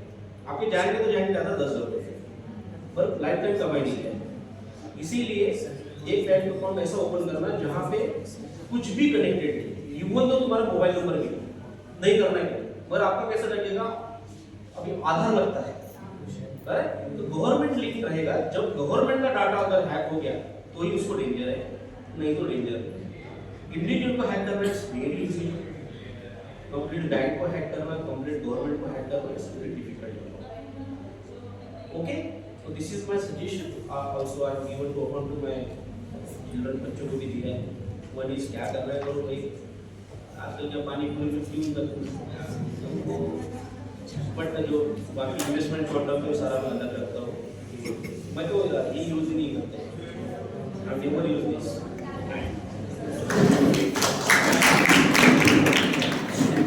आपके जाएंगे तो जाएंगे ज़्यादा 10 रुपये, पर लाइफ टाइम कमाई नहीं है। इसीलिए एक बैंक अकाउंट ऐसा ओपन करना जहाँ पे कुछ भी कनेक्टेड नहीं, इवन तो तुम्हारा मोबाइल नंबर भी नहीं करना है, पर आपका कैसा लगेगा, अभी आधार लगता है, तो गवर्नमेंट लिंक रहेगा। जब गवर्नमेंट का डाटा अगर हैक हो गया तो ही उसको डेंजर है, नहीं तो डेंजर है। इंडिविजुअल को हैक करना it's very easy, complete bank को हैक करना, कंप्लीट गवर्नमेंट को हैक करना it's very difficult. Okay, so this is my suggestion. Also I have given to open to my children, बच्चों को भी दिया है। One is क्या कर रहे हैं लोग भाई, आजकल क्या पानी पूरी में क्यों करते हैं, बट जो बाकी इन्वेस्टमेंट शॉर्ट टर्म में सारा मैं अलग रखता हूँ। मैं तो ये यूज ही नहीं करता, आई नेवर यूज दिस।